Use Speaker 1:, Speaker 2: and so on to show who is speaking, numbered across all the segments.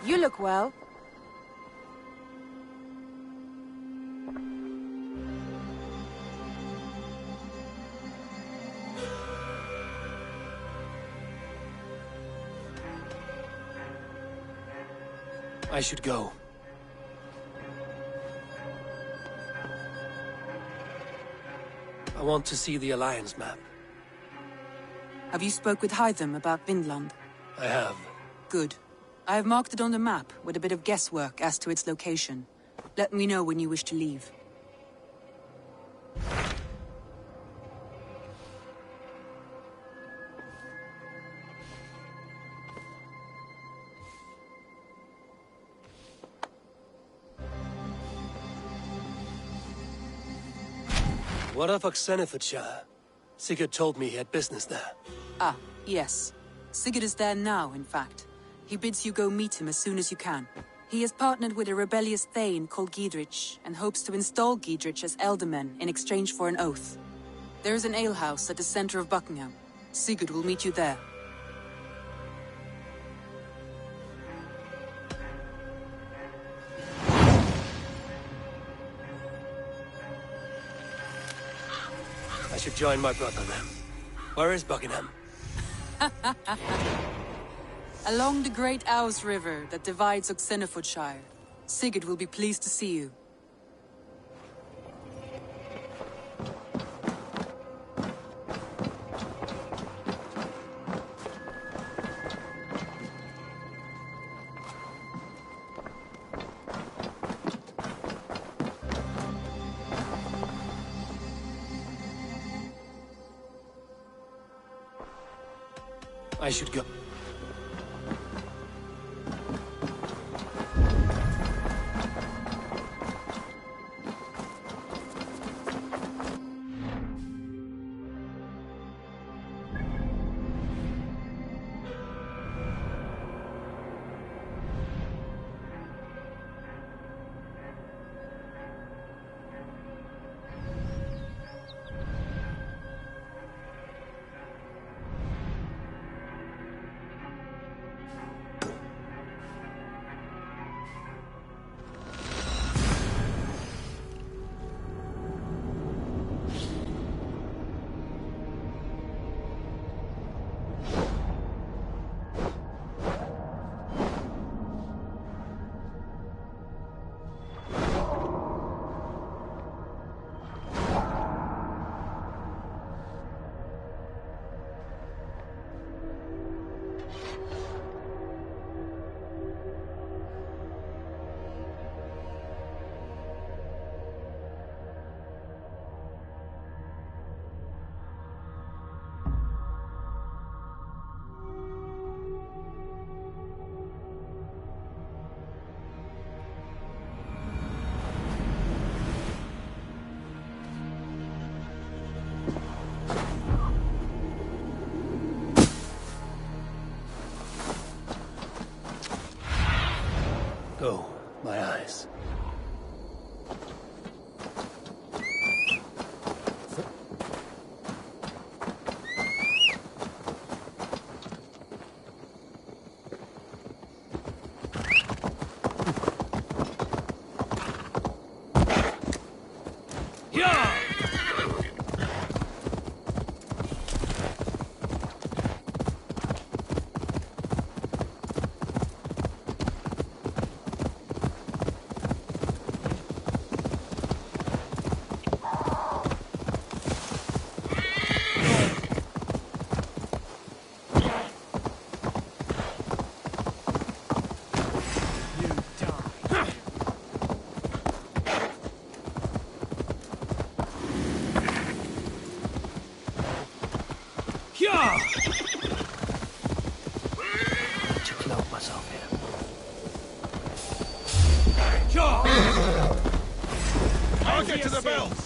Speaker 1: You look well.
Speaker 2: I should go. I want to see the Alliance map.
Speaker 1: Have you spoke with Hytham about Vinland?
Speaker 2: I have.
Speaker 1: Good. I have marked it on the map with a bit of guesswork as to its location. Let me know when you wish to leave.
Speaker 2: What of Oxenfordshire? Sigurd told me he had business there.
Speaker 1: Ah, yes. Sigurd is there now, in fact. He bids you go meet him as soon as you can. He has partnered with a rebellious Thane called Giedrich, and hopes to install Giedrich as Elderman in exchange for an oath. There is an alehouse at the center of Buckingham. Sigurd will meet you there.
Speaker 2: I should join my brother then. Where is Buckingham?
Speaker 1: Along the great Ouse River that divides Oxenfordshire. Sigurd will be pleased to see you.
Speaker 2: I should go. Oh, my eyes. To cloak myself here.
Speaker 3: I'll get to the bells!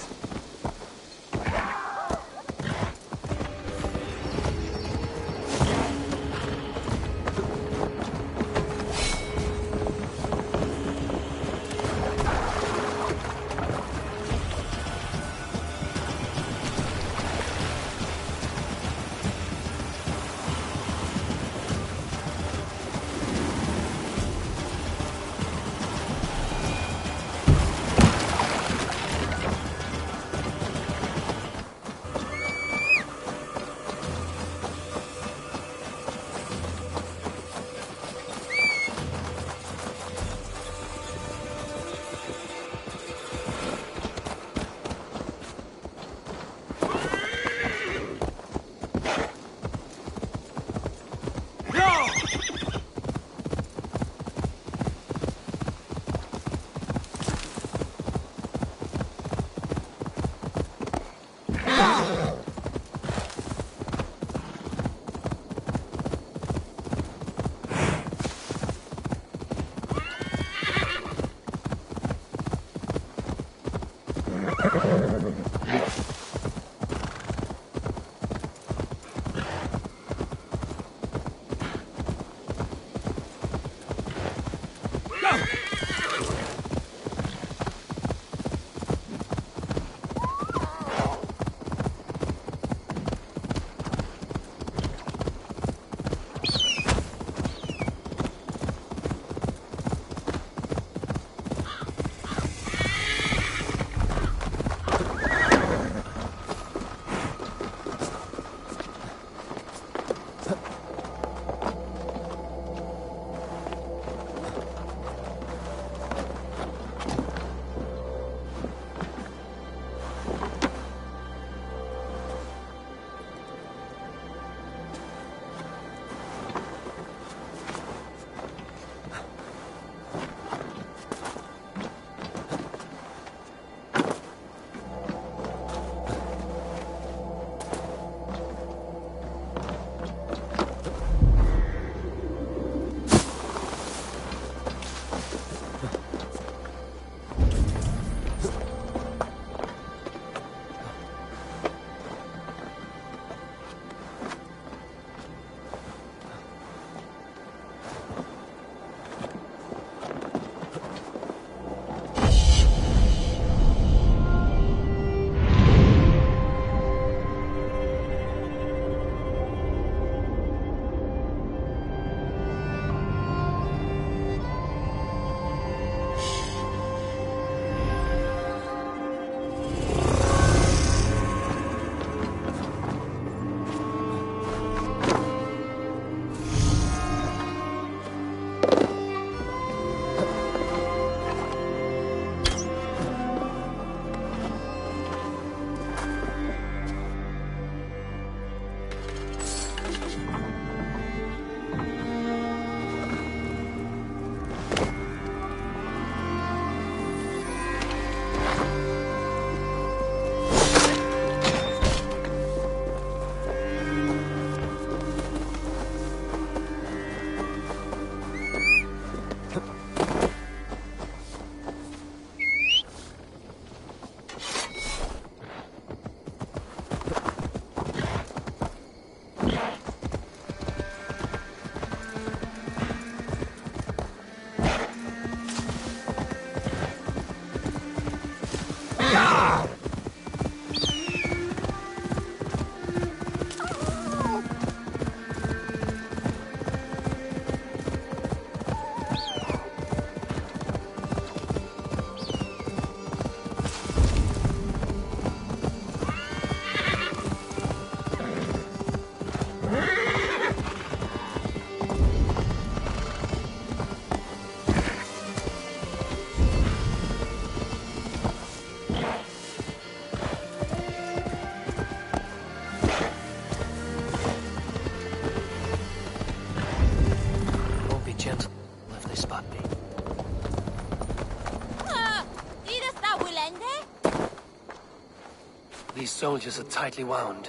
Speaker 2: soldiers are tightly wound.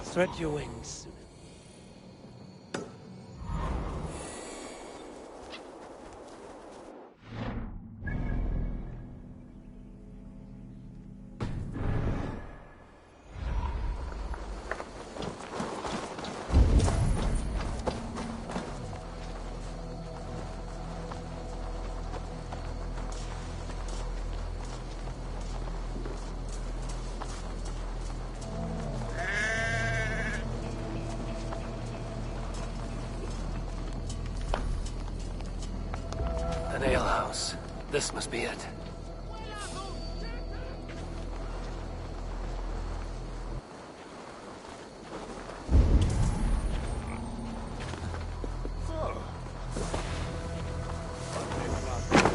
Speaker 2: Spread your wings. An alehouse. This must be it.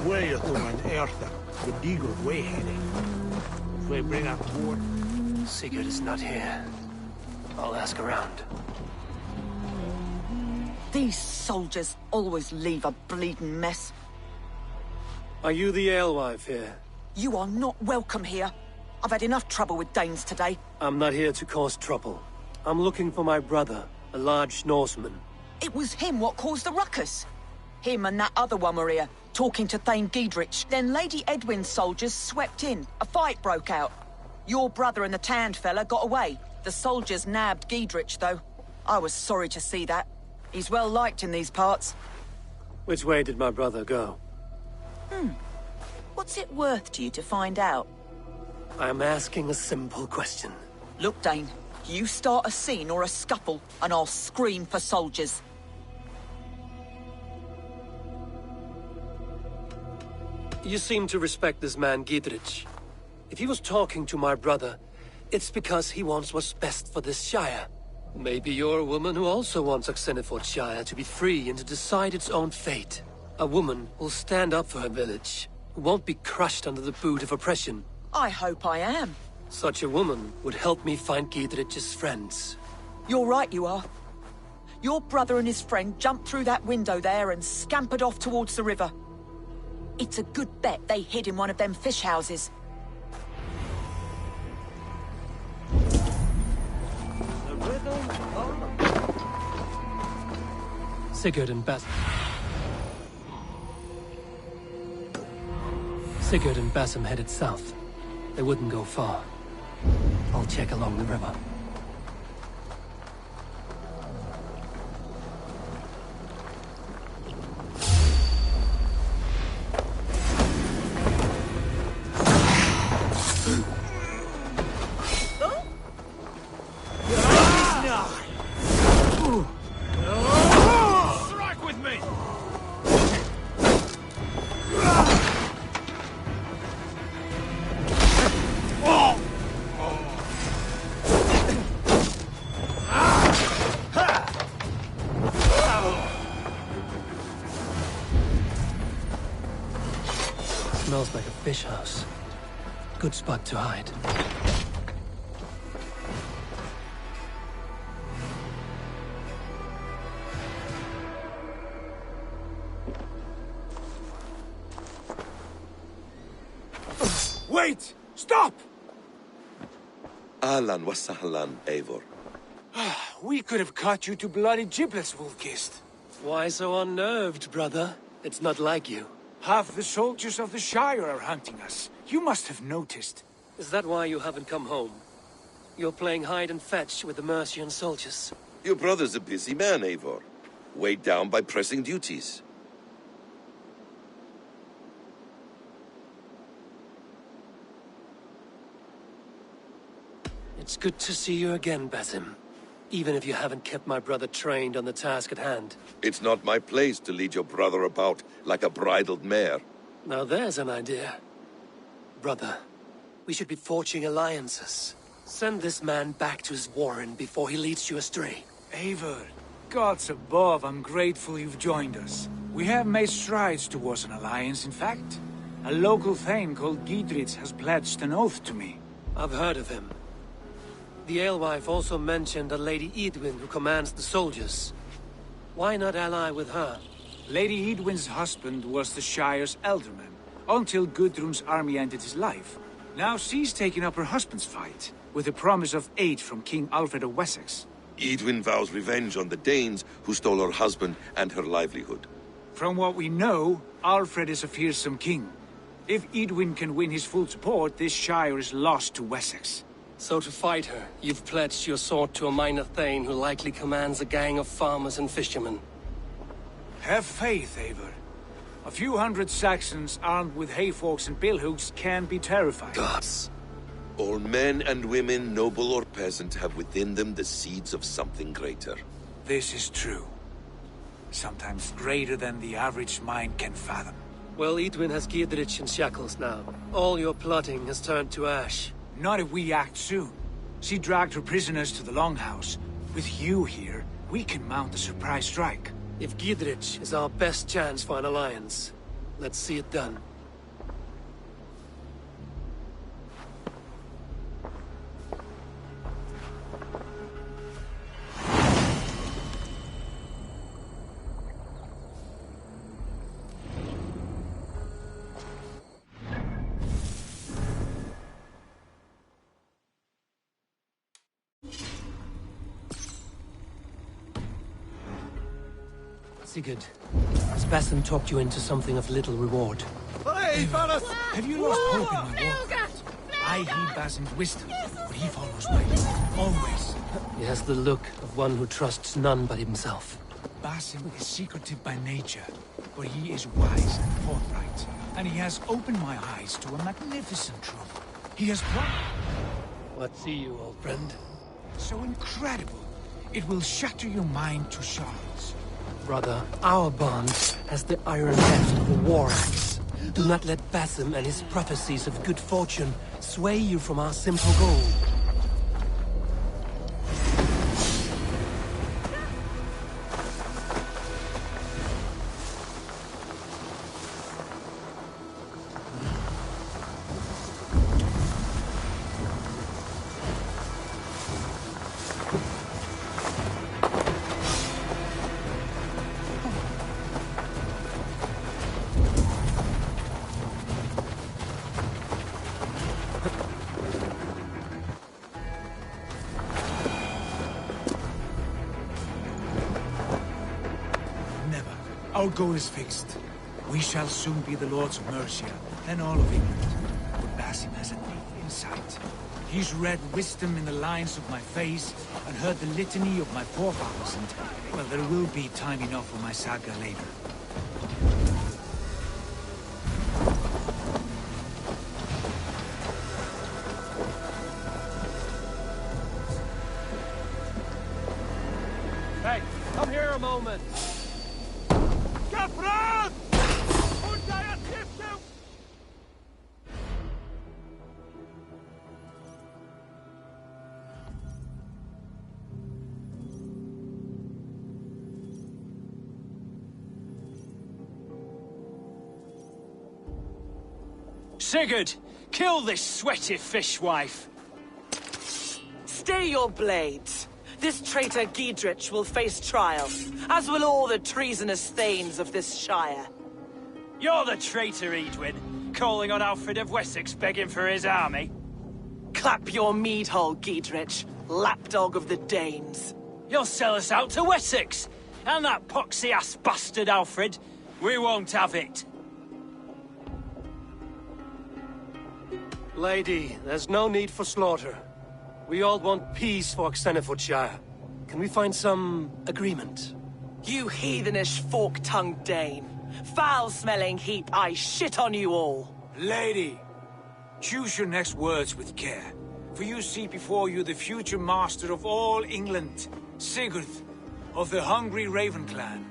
Speaker 3: Where you going, Arthur? The Deagle way heading. If we bring up more...
Speaker 2: Sigurd is not here. I'll ask around.
Speaker 4: These soldiers always leave a bleeding mess.
Speaker 2: Are you the alewife here?
Speaker 4: You are not welcome here. I've had enough trouble with Danes today.
Speaker 2: I'm not here to cause trouble. I'm looking for my brother, a large Norseman.
Speaker 4: It was him what caused the ruckus. Him and that other one were here, talking to Thane Giedrich. Then Lady Edwin's soldiers swept in. A fight broke out. Your brother and the tanned fella got away. The soldiers nabbed Giedrich, though. I was sorry to see that. He's well liked in these parts.
Speaker 2: Which way did my brother go?
Speaker 4: What's it worth to you to find out?
Speaker 2: I'm asking a simple question.
Speaker 4: Look, Dane, you start a scene or a scuffle, and I'll scream for soldiers.
Speaker 2: You seem to respect this man, Giedrich. If he was talking to my brother, it's because he wants what's best for this Shire. Maybe you're a woman who also wants Shire to be free and to decide its own fate. A woman who'll stand up for her village, who won't be crushed under the boot of oppression.
Speaker 4: I hope I am.
Speaker 2: Such a woman would help me find Giedrich's friends.
Speaker 4: You're right, you are. Your brother and his friend jumped through that window there and scampered off towards the river. It's a good bet they hid in one of them fish houses.
Speaker 2: Sigurd and Basim headed south. They wouldn't go far. I'll check along the river.
Speaker 3: Strike with me!
Speaker 2: Smells like a fish house. Good spot to hide.
Speaker 3: Wait! Stop!
Speaker 5: Ahlan wa sahlan, Eivor.
Speaker 3: We could have cut you to bloody giblets, Wolf-Kissed.
Speaker 2: Why so unnerved, brother? It's not like you.
Speaker 3: Half the soldiers of the Shire are hunting us. You must have noticed.
Speaker 2: Is that why you haven't come home? You're playing hide and fetch with the Mercian soldiers.
Speaker 5: Your brother's a busy man, Eivor. Weighed down by pressing duties.
Speaker 2: It's good to see you again, Basim. Even if you haven't kept my brother trained on the task at hand.
Speaker 5: It's not my place to lead your brother about like a bridled mare.
Speaker 2: Now there's an idea. Brother, we should be forging alliances. Send this man back to his warren before he leads you astray.
Speaker 3: Eivor, gods above, I'm grateful you've joined us. We have made strides towards an alliance, in fact. A local thane called Giedrich has pledged an oath to me.
Speaker 2: I've heard of him. The alewife also mentioned a Lady Edwin who commands the soldiers. Why not ally with her?
Speaker 3: Lady Edwin's husband was the Shire's elderman, until Gudrun's army ended his life. Now she's taking up her husband's fight, with a promise of aid from King Alfred of Wessex.
Speaker 5: Edwin vows revenge on the Danes who stole her husband and her livelihood.
Speaker 3: From what we know, Alfred is a fearsome king. If Edwin can win his full support, this Shire is lost to Wessex.
Speaker 2: So to fight her, you've pledged your sword to a minor thane who likely commands a gang of farmers and fishermen.
Speaker 3: Have faith, Eivor. A few hundred Saxons armed with hayforks and billhooks can be terrifying.
Speaker 2: Gods.
Speaker 5: All men and women, noble or peasant, have within them the seeds of something greater.
Speaker 3: This is true. Sometimes greater than the average mind can fathom.
Speaker 2: Well, Edwin has Giedrich in shackles now. All your plotting has turned to ash.
Speaker 3: Not if we act soon. She dragged her prisoners to the Longhouse. With you here, we can mount a surprise strike.
Speaker 2: If Giedrich is our best chance for an alliance, let's see it done. Sigurd, has Basim talked you into something of little reward?
Speaker 3: Have you lost hope in my war? I heed Basim's wisdom, but he follows my law, always.
Speaker 2: He has the look of one who trusts none but himself.
Speaker 3: Basim is secretive by nature, but he is wise and forthright. And he has opened my eyes to a magnificent truth. He has brought...
Speaker 2: What see you, old friend?
Speaker 3: So incredible, it will shatter your mind to shards.
Speaker 2: Brother, our bond has the iron heft of a war axe. Do not let Basim and his prophecies of good fortune sway you from our simple goal.
Speaker 3: Our goal is fixed. We shall soon be the Lords of Mercia, then all of England. But Basim has a deep insight. He's read wisdom in the lines of my face, and heard the litany of my forefathers, and, well, there will be time enough for my saga later.
Speaker 2: Hey, come here a moment.
Speaker 3: Sigurd, kill this sweaty fishwife!
Speaker 4: Stay your blades. This traitor Giedrich will face trial, as will all the treasonous thanes of this shire.
Speaker 3: You're the traitor, Edwin, calling on Alfred of Wessex begging for his army.
Speaker 4: Clap your mead hole, Giedrich, lapdog of the Danes.
Speaker 3: You'll sell us out to Wessex! And that poxy-ass bastard Alfred! We won't have it!
Speaker 2: Lady, there's no need for slaughter. We all want peace for Xenofordshire. Can we find some agreement?
Speaker 4: You heathenish fork-tongued Dane. Foul-smelling heap, I shit on you all.
Speaker 3: Lady, choose your next words with care. For you see before you the future master of all England, Sigurd, of the hungry Raven clan.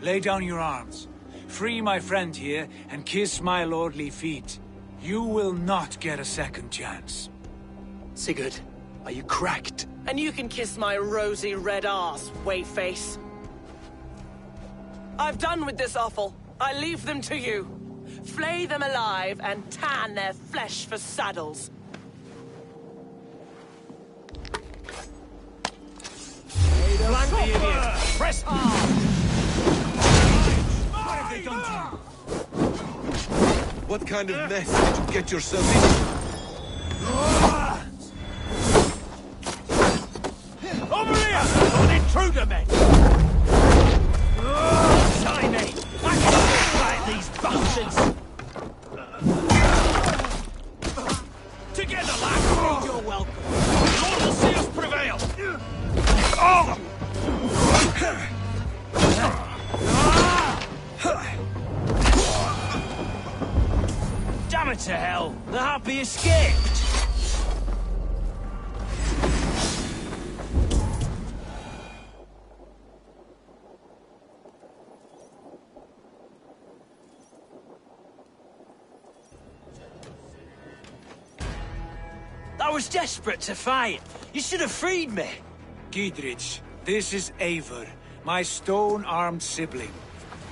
Speaker 3: Lay down your arms. Free my friend here, and kiss my lordly feet. You will not get a second chance.
Speaker 2: Sigurd, are you cracked?
Speaker 4: And you can kiss my rosy red arse, wayface. I've done with this offal. I leave them to you. Flay them alive and tan their flesh for saddles.
Speaker 3: Flank the idiot! Press hard! have I done to you?
Speaker 5: What kind of mess did you get yourself into?
Speaker 3: Over here! An intruder, men!
Speaker 6: Tie me! I can't fight these bastards!
Speaker 3: Together, lads!
Speaker 6: You're welcome. Lord will see us prevail!
Speaker 3: Oh!
Speaker 6: Damn it to hell! The Happy escaped! I was desperate to fight. You should have freed me.
Speaker 3: Giedrich, this is Eivor, my stone-armed sibling.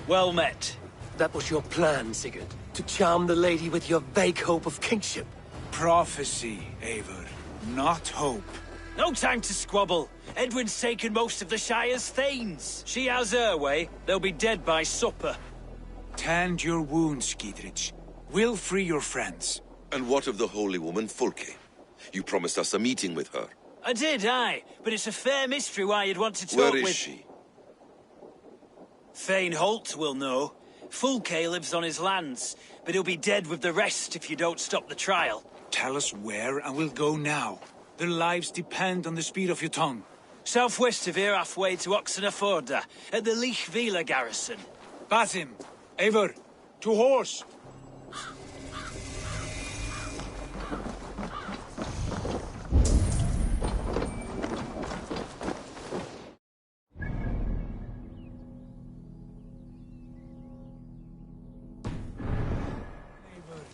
Speaker 6: Well met.
Speaker 2: That was your plan, Sigurd. To charm the lady with your vague hope of kingship.
Speaker 3: Prophecy, Eivor, not hope.
Speaker 6: No time to squabble. Edwin's taken most of the Shire's thanes. She has her way. They'll be dead by supper.
Speaker 3: Tend your wounds, Giedrich. We'll free your friends.
Speaker 5: And what of the holy woman Fulke? You promised us a meeting with her.
Speaker 6: I did, aye. But it's a fair mystery why you'd want to talk
Speaker 5: Where
Speaker 6: with...
Speaker 5: is she?
Speaker 6: Thane Holt will know. Fulke lives on his lands, but he'll be dead with the rest if you don't stop the trial.
Speaker 3: Tell us where, and we'll go now. Their lives depend on the speed of your tongue.
Speaker 6: Southwest of here, halfway to Oxenaforda, at the Lichvila garrison.
Speaker 3: Basim, Eivor, to horse!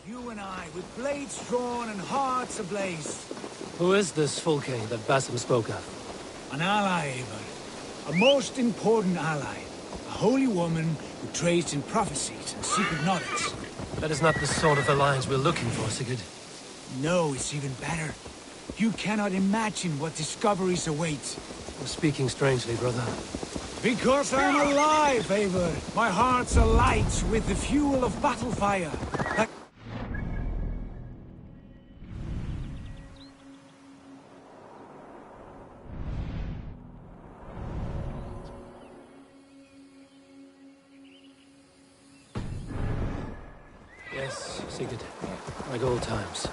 Speaker 3: You and I, with blades drawn and hearts ablaze.
Speaker 2: Who is this Fulke that Basim spoke of?
Speaker 3: An ally, Eivor. A most important ally. A holy woman who trades in prophecies and secret knowledge.
Speaker 2: That is not the sort of alliance we're looking for, Sigurd.
Speaker 3: No, it's even better. You cannot imagine what discoveries await.
Speaker 2: You're speaking strangely, brother.
Speaker 3: Because I'm alive, Eivor. My heart's alight with the fuel of battle fire.
Speaker 2: Yes, Sigurd. Like old times.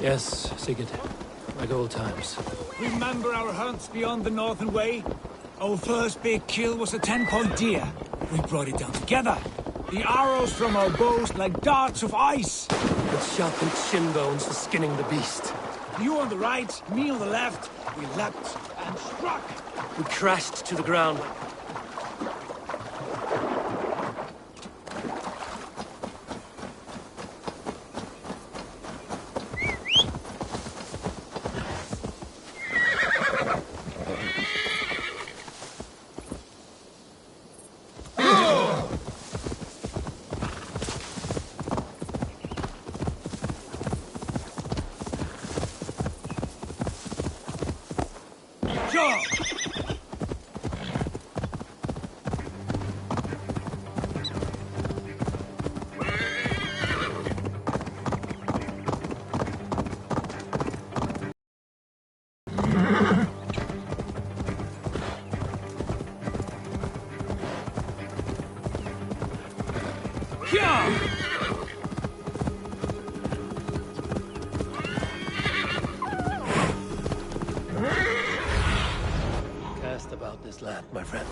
Speaker 2: Yes, Sigurd. Like old times.
Speaker 3: Remember our hunts beyond the Northern Way? Our first big kill was a 10-point deer. We brought it down together. The arrows from our bows like darts of ice.
Speaker 2: With sharpened shin bones for skinning the beast.
Speaker 3: You on the right, me on the left. We leapt and struck.
Speaker 2: We crashed to the ground. Cast about this land, my friend.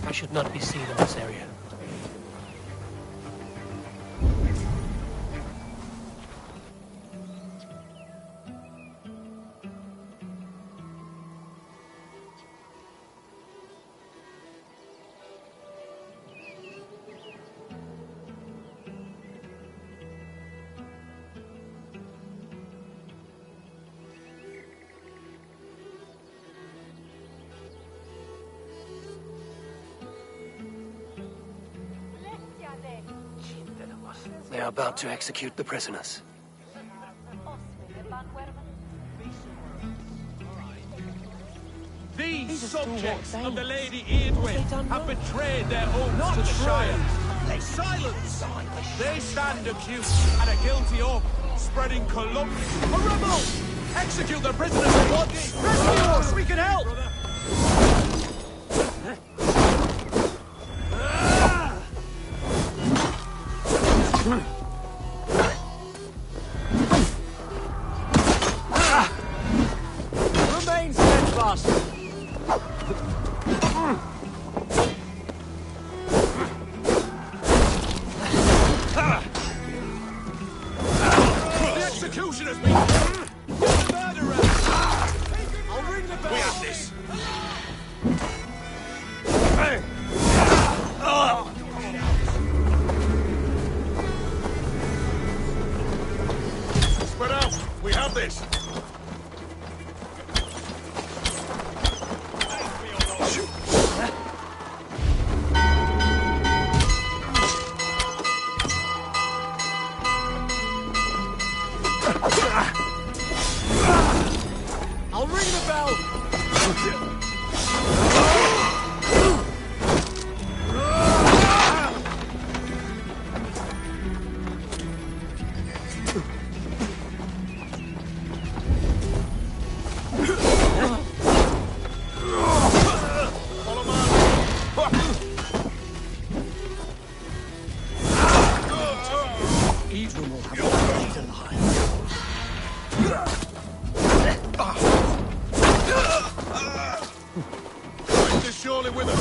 Speaker 2: I should not be seen in this area. are about to execute the prisoners.
Speaker 7: These subjects of the Lady Edwin have betrayed their oaths to the Shire. Silence! They stand accused and are guilty of spreading calumny. A rebel! Execute the prisoners at once! Rescue us! We can help!
Speaker 6: Remain steadfast!
Speaker 7: The executioner's been... Get the murderer! I'll ring the bell! We have this! Spread out! We have this!
Speaker 6: I'll ring the bell! Edwin will have to lead alive.
Speaker 7: Christ is surely with us!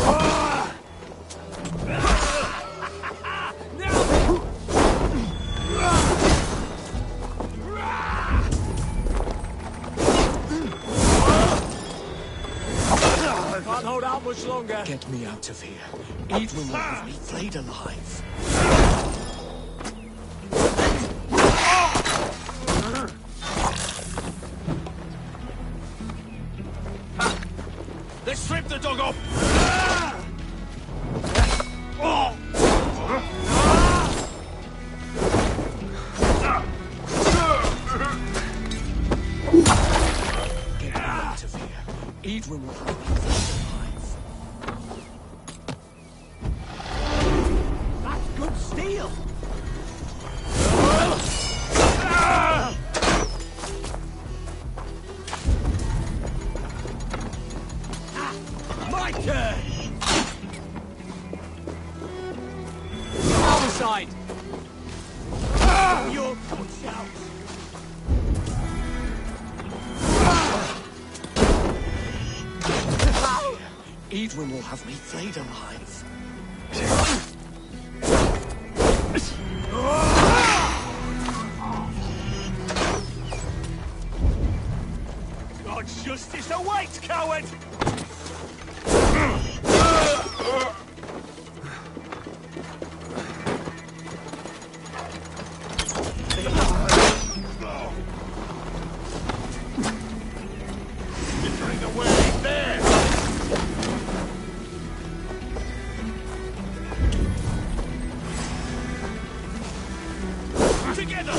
Speaker 6: Can't hold out much longer.
Speaker 8: Get me out of here. Edwin will have me flayed alive.
Speaker 7: Let's strip the dog off!
Speaker 8: Get me out of here. Edwin will have me flayed alive.
Speaker 6: That's good steel! My turn! Other side! Your good shout!
Speaker 8: Edwin will have me flayed alive.
Speaker 7: God's justice awaits, coward! Entering away, there! Together!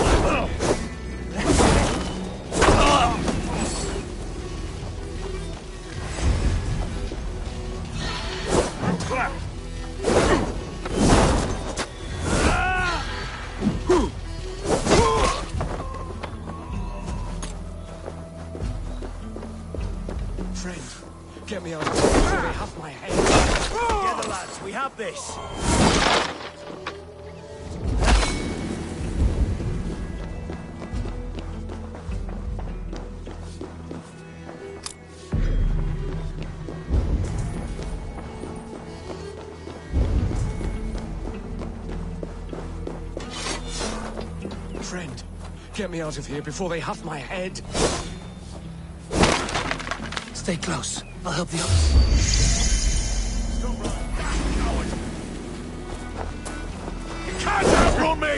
Speaker 8: Friend, get me out of here before they have my head.
Speaker 6: Together, lads, we have this!
Speaker 8: Friend, get me out of here before they have my head.
Speaker 2: Stay close. I'll help the others.
Speaker 7: Stop running back, coward! You can't outrun me!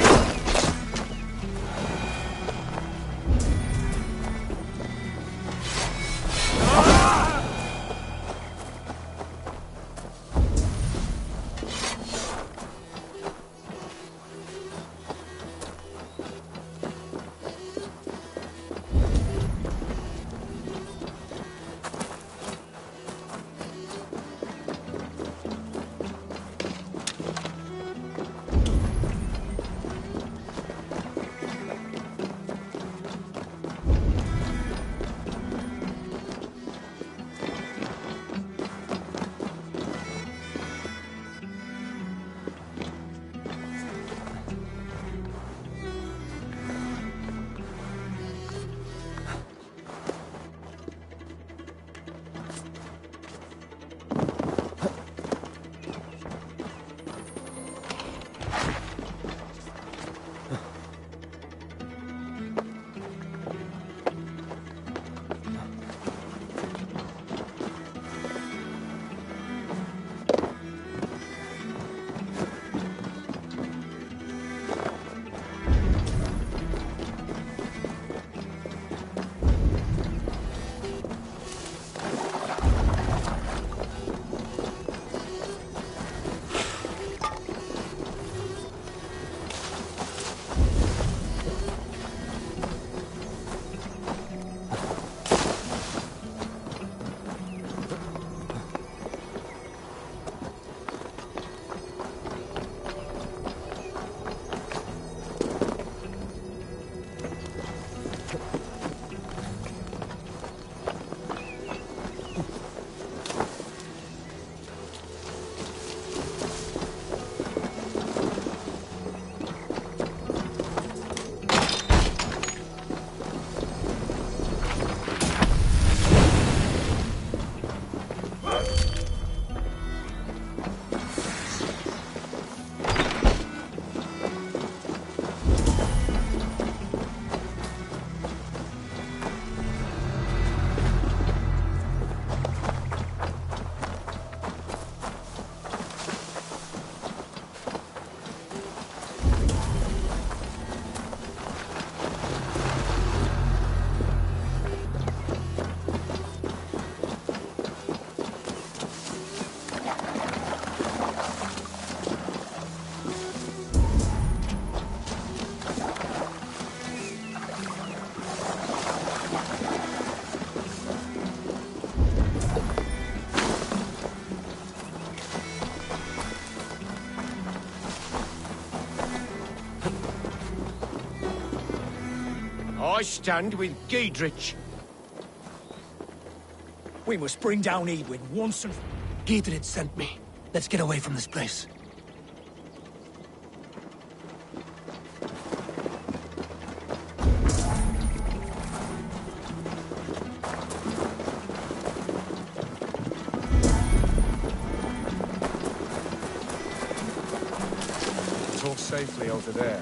Speaker 7: I stand with Giedrich.
Speaker 8: We must bring down Edwin once and...
Speaker 2: Giedrich sent me. Let's get away from this place.
Speaker 7: Talk safely over there.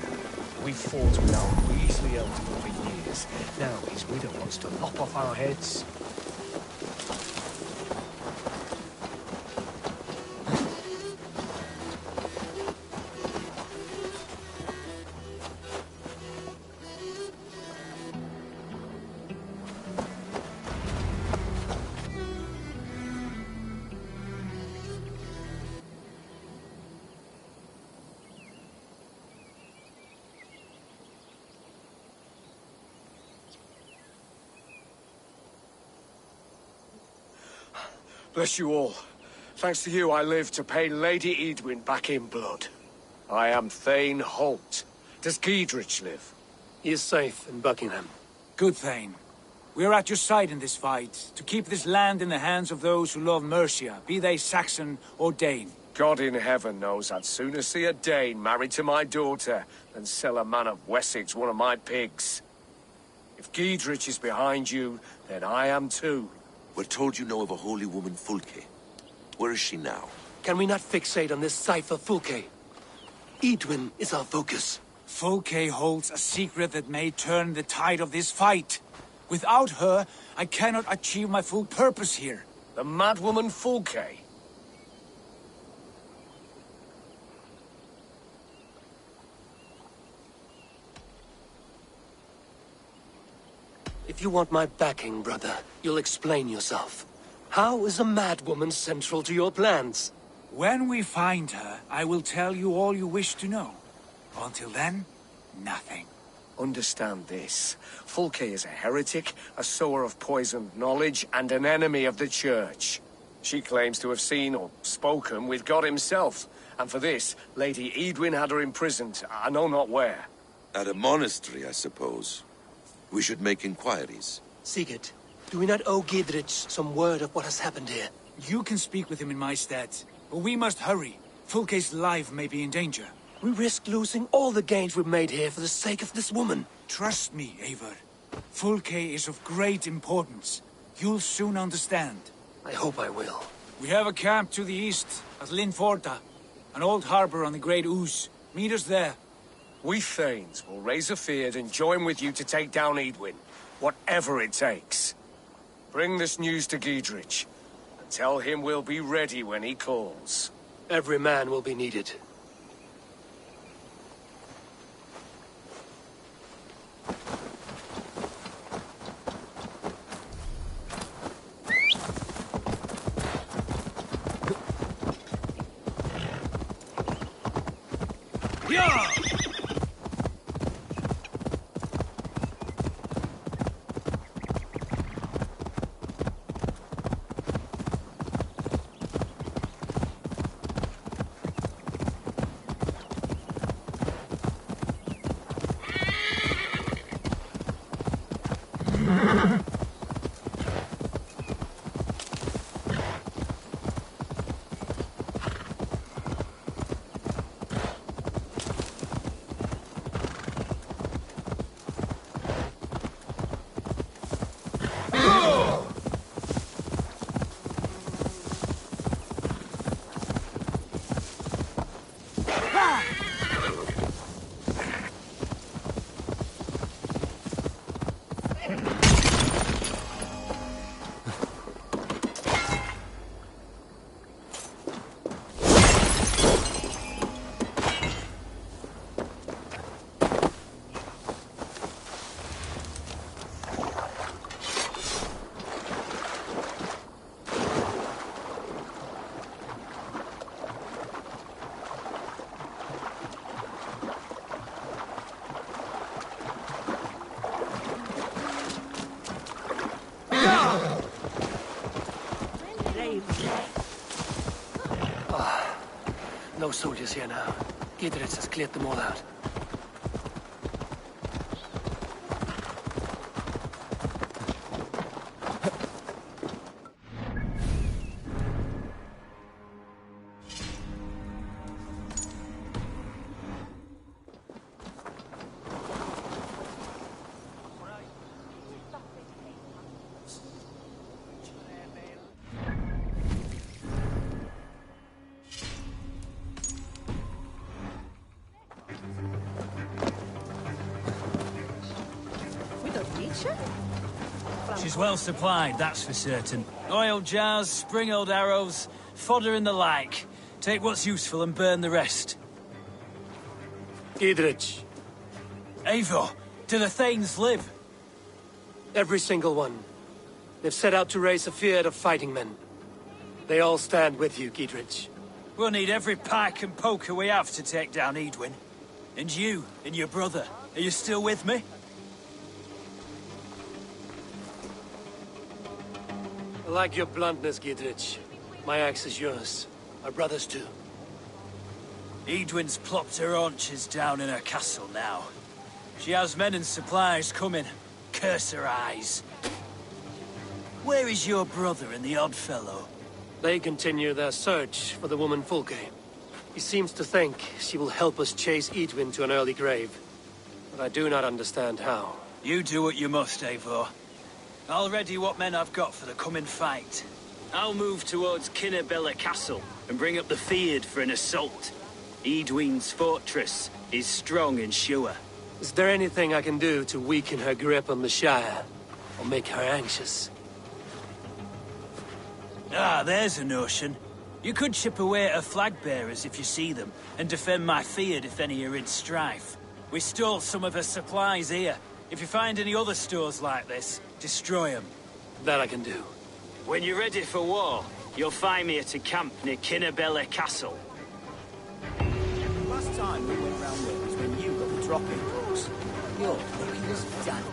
Speaker 7: We fought with our Weasley elder for years. Now his widow wants to lop off our heads. Bless you all. Thanks to you, I live to pay Lady Edwin back in blood. I am Thane Holt. Does Giedrich live?
Speaker 2: He is safe in Buckingham.
Speaker 3: Good, Thane. We are at your side in this fight, to keep this land in the hands of those who love Mercia, be they Saxon or Dane.
Speaker 7: God in heaven knows I'd sooner see a Dane married to my daughter than sell a man of Wessex one of my pigs. If Giedrich is behind you, then I am too.
Speaker 5: We're told you know of a holy woman, Fulke. Where is she now?
Speaker 2: Can we not fixate on this cipher, Fulke? Edwin is our focus.
Speaker 3: Fulke holds a secret that may turn the tide of this fight. Without her, I cannot achieve my full purpose here.
Speaker 7: The madwoman Fulke?
Speaker 2: If you want my backing, brother, you'll explain yourself. How is a madwoman central to your plans?
Speaker 3: When we find her, I will tell you all you wish to know. Until then, nothing.
Speaker 7: Understand this. Fulke is a heretic, a sower of poisoned knowledge, and an enemy of the Church. She claims to have seen or spoken with God himself, and for this, Lady Edwin had her imprisoned, I know not where.
Speaker 5: At a monastery, I suppose. We should make inquiries.
Speaker 2: Sigurd, do we not owe Giedrich some word of what has happened here?
Speaker 3: You can speak with him in my stead, but we must hurry. Fulke's life may be in danger.
Speaker 2: We risk losing all the gains we've made here for the sake of this woman.
Speaker 3: Trust me, Eivor. Fulke is of great importance. You'll soon understand.
Speaker 2: I hope I will.
Speaker 3: We have a camp to the east at Linforta, an old harbor on the Great Ouse. Meet us there.
Speaker 7: We Thanes will raise a feard and join with you to take down Edwin, whatever it takes. Bring this news to Giedrich, and tell him we'll be ready when he calls.
Speaker 2: Every man will be needed. No soldiers here now. Giedrich has cleared them all out.
Speaker 4: adventure?
Speaker 6: She's well supplied, that's for certain. Oil jars, spring-old arrows, fodder and the like. Take what's useful and burn the rest.
Speaker 2: Giedrich.
Speaker 6: Eivor, do the Thanes live?
Speaker 2: Every single one. They've set out to raise a fear of fighting men. They all stand with you, Giedrich.
Speaker 6: We'll need every pike and poker we have to take down Edwin. And you, and your brother, are you still with me?
Speaker 2: I like your bluntness, Giedrich. My axe is yours. My brother's too.
Speaker 6: Edwin's plopped her haunches down in her castle now. She has men and supplies coming. Curse her eyes. Where is your brother and the odd fellow?
Speaker 2: They continue their search for the woman Fulke. He seems to think she will help us chase Edwin to an early grave. But I do not understand how.
Speaker 6: You do what you must, Eivor. I'll ready what men I've got for the coming fight. I'll move towards Kinnabella Castle and bring up the Fyrd for an assault. Edwin's fortress is strong and sure.
Speaker 2: Is there anything I can do to weaken her grip on the Shire? Or make her anxious?
Speaker 6: Ah, there's a notion. You could chip away at her flag bearers if you see them, and defend my Fyrd if any are in strife. We stole some of her supplies here. If you find any other stores like this, destroy them.
Speaker 2: That I can do.
Speaker 6: When you're ready for war, you'll find me at a camp near Kinnabella Castle.
Speaker 8: Last time we went round there was when you got the dropping dogs. You're looking as done.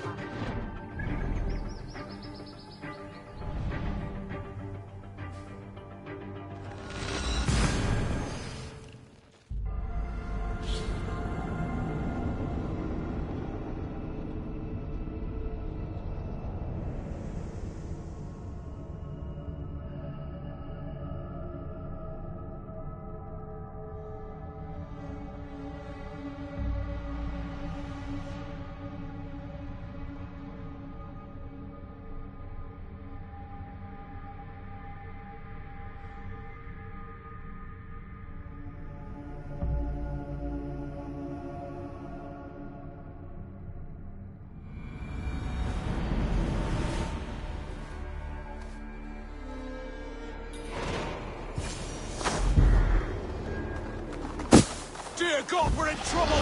Speaker 7: Dear God, we're in trouble!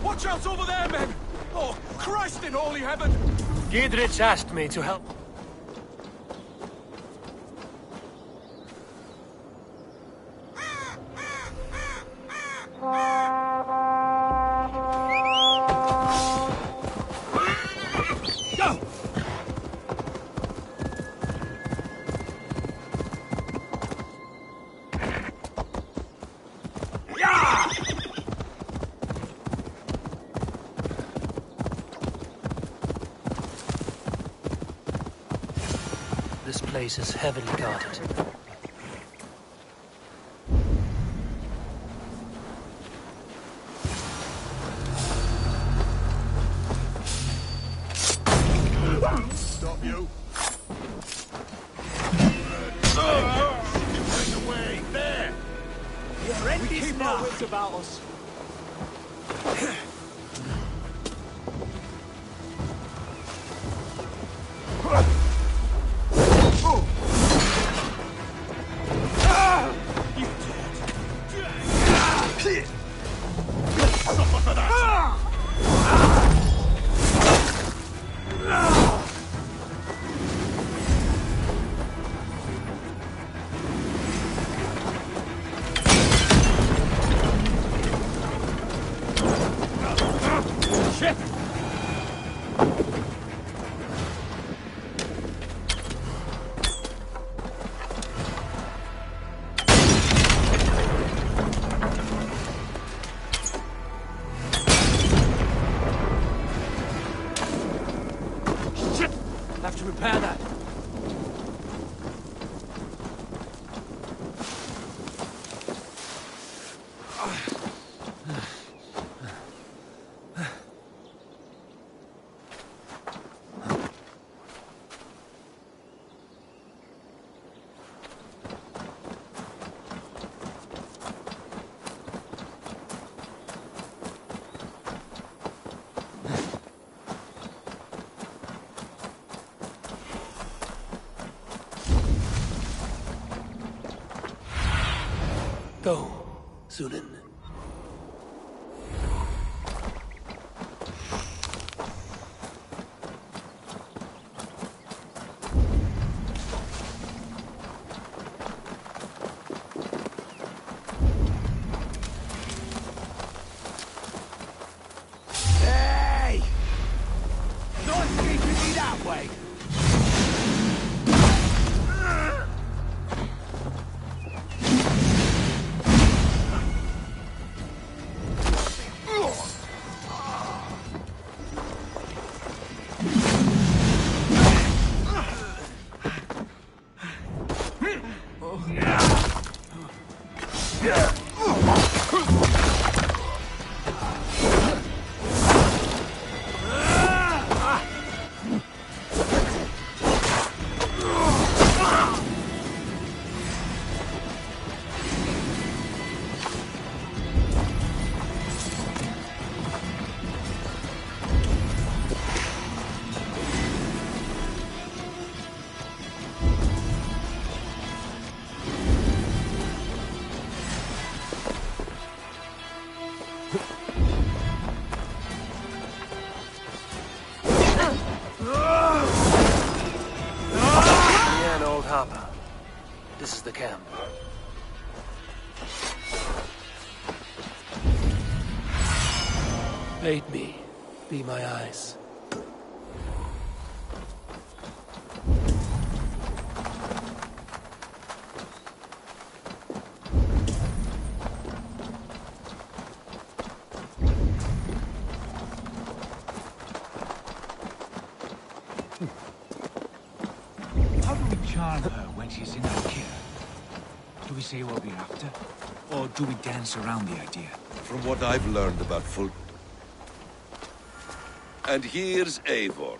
Speaker 7: Watch out over there, men! Oh, Christ in holy heaven!
Speaker 2: Giedrich asked me to help.
Speaker 7: Go!
Speaker 2: This place is heavily guarded.
Speaker 7: Stop you! Get away! There!
Speaker 8: We keep our wits about us.
Speaker 2: Have to repair that. Go, Sunan.
Speaker 3: Hey! Not keeping me that way!
Speaker 2: This is the camp. Bait me. Be my eyes.
Speaker 3: How do we charm her when she's in our care? Do we say what we're after? Or do we dance around the idea?
Speaker 5: From what I've learned about full... And here's Eivor.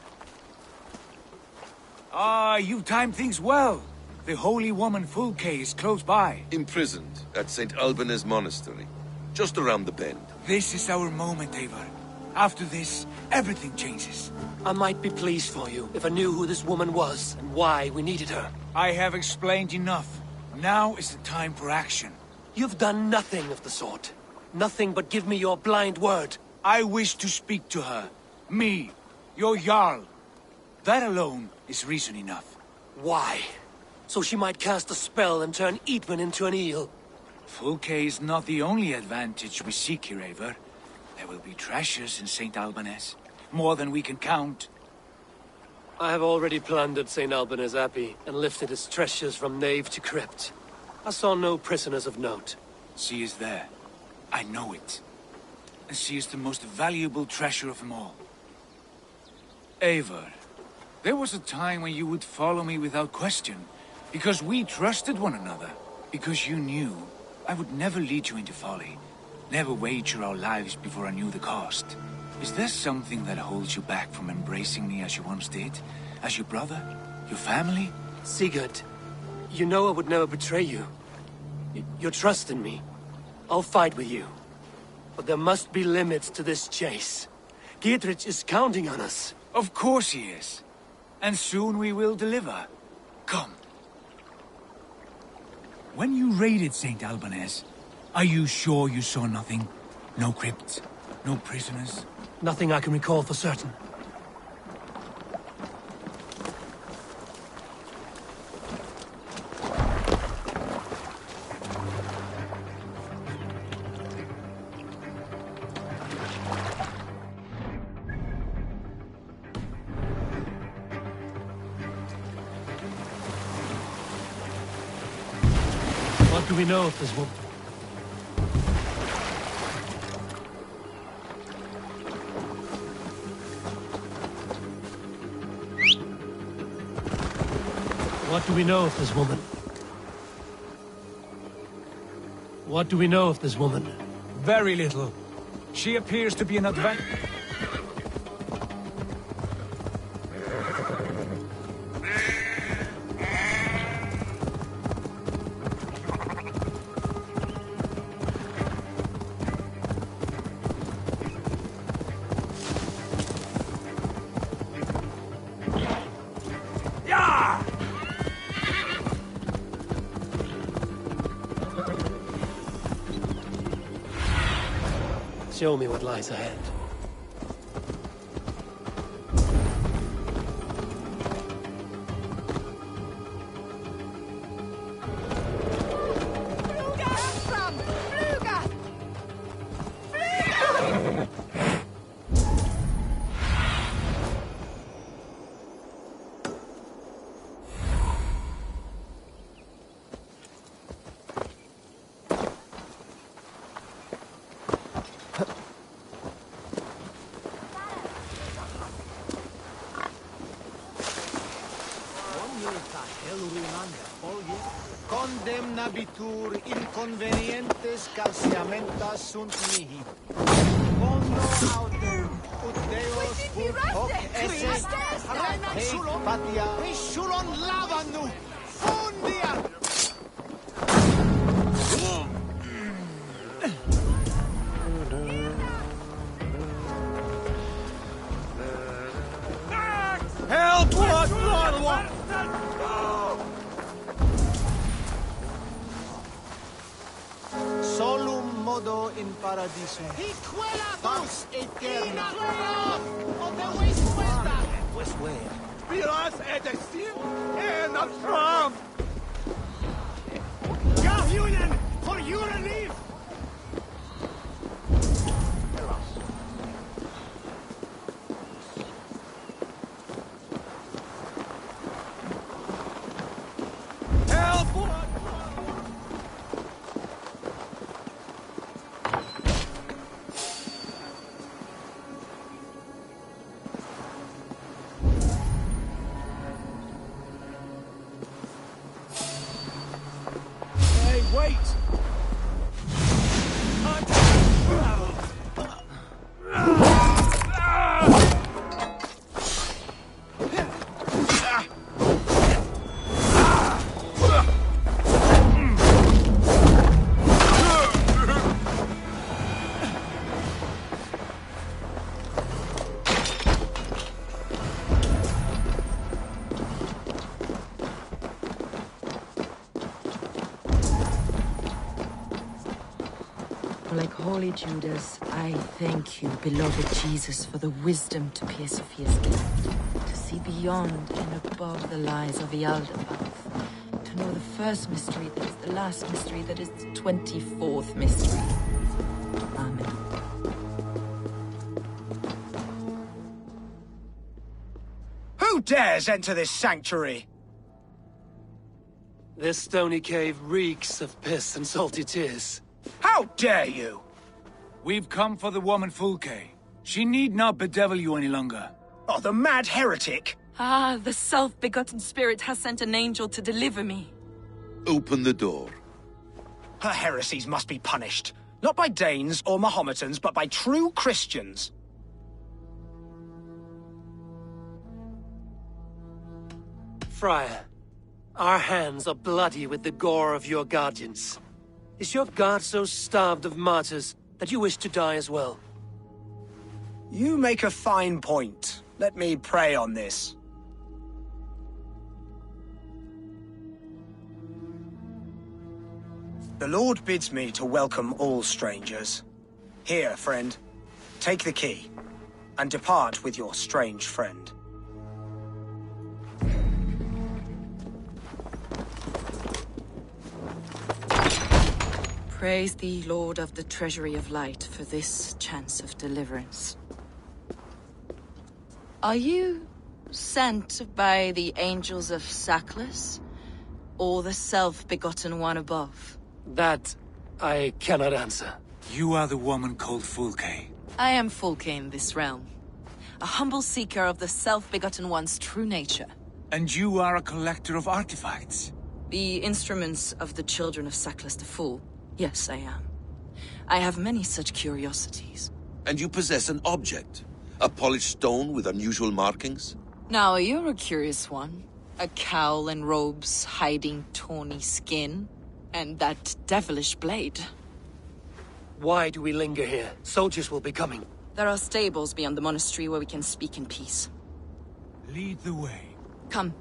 Speaker 3: Ah, you timed things well. The holy woman Fulke is close by.
Speaker 5: Imprisoned at St. Alban's Monastery. Just around the bend.
Speaker 3: This is our moment, Eivor. After this, everything changes.
Speaker 2: I might be pleased for you if I knew who this woman was and why we needed her.
Speaker 3: I have explained enough. Now is the time for action.
Speaker 2: You've done nothing of the sort. Nothing but give me your blind word.
Speaker 3: I wish to speak to her. Me, your Jarl. That alone is reason enough.
Speaker 2: Why? So she might cast a spell and turn Eatman into an eel.
Speaker 3: Fulke is not the only advantage we seek here, Eivor. There will be treasures in St. Alban's. More than we can count.
Speaker 2: I have already plundered St. Alban's Abbey and lifted its treasures from nave to crypt. I saw no prisoners of note.
Speaker 3: She is there. I know it. And she is the most valuable treasure of them all. Eivor, there was a time when you would follow me without question, because we trusted one another, because you knew I would never lead you into folly, never wager our lives before I knew the cost. Is there something that holds you back from embracing me as you once did? As your brother? Your family?
Speaker 2: Sigurd, you know I would never betray you. Your trust in me. I'll fight with you. But there must be limits to this chase. Giedrich is counting on us.
Speaker 3: Of course he is. And soon we will deliver. Come. When you raided St. Alban's, are you sure you saw nothing? No crypts? No prisoners?
Speaker 2: Nothing I can recall for certain. What do we know of this woman? What do we know of this woman? What do we know of this woman?
Speaker 3: Very little. She appears to be an adventurer.
Speaker 2: Show me what lies ahead.
Speaker 9: Condemnabitur inconvenientes calciamentas sunt mihi. Bono autem, ut Deus vult hoc esse, hec patia, risulon lavanu, fundia!
Speaker 3: Help! What?
Speaker 9: Solum modo in paradisum. Pax eterna. West where?
Speaker 7: Viras et exil and a Trump! Union for your relief! Wait!
Speaker 10: Like holy Judas, I thank you, beloved Jesus, for the wisdom to pierce Sophia's gift, to see beyond and above the lies of Yaldabaoth, to know the first mystery that is the last mystery that is the 24th mystery. Amen.
Speaker 3: Who dares enter this sanctuary?
Speaker 2: This stony cave reeks of piss and salty tears.
Speaker 3: How dare you? We've come for the woman Fulke. She need not bedevil you any longer. Oh, the mad heretic!
Speaker 10: Ah, the self-begotten spirit has sent an angel to deliver me.
Speaker 5: Open the door.
Speaker 3: Her heresies must be punished. Not by Danes or Mahometans, but by true Christians.
Speaker 2: Friar, our hands are bloody with the gore of your guardians. Is your god so starved of martyrs that you wish to die as well?
Speaker 3: You make a fine point. Let me pray on this. The Lord bids me to welcome all strangers. Here, friend, take the key, and depart with your strange friend.
Speaker 10: Praise thee, Lord of the Treasury of Light, for this chance of deliverance. Are you sent by the angels of Saklas, or the self-begotten one above?
Speaker 2: That I cannot answer.
Speaker 3: You are the woman called Fulke.
Speaker 10: I am Fulke in this realm, a humble seeker of the self-begotten one's true nature.
Speaker 3: And you are a collector of artifacts?
Speaker 10: The instruments of the children of Saklas the Fool. Yes, I am. I have many such curiosities.
Speaker 5: And you possess an object? A polished stone with unusual markings?
Speaker 10: Now, you're a curious one. A cowl and robes hiding tawny skin. And that devilish blade.
Speaker 2: Why do we linger here? Soldiers will be coming.
Speaker 10: There are stables beyond the monastery where we can speak in peace.
Speaker 3: Lead the way.
Speaker 10: Come.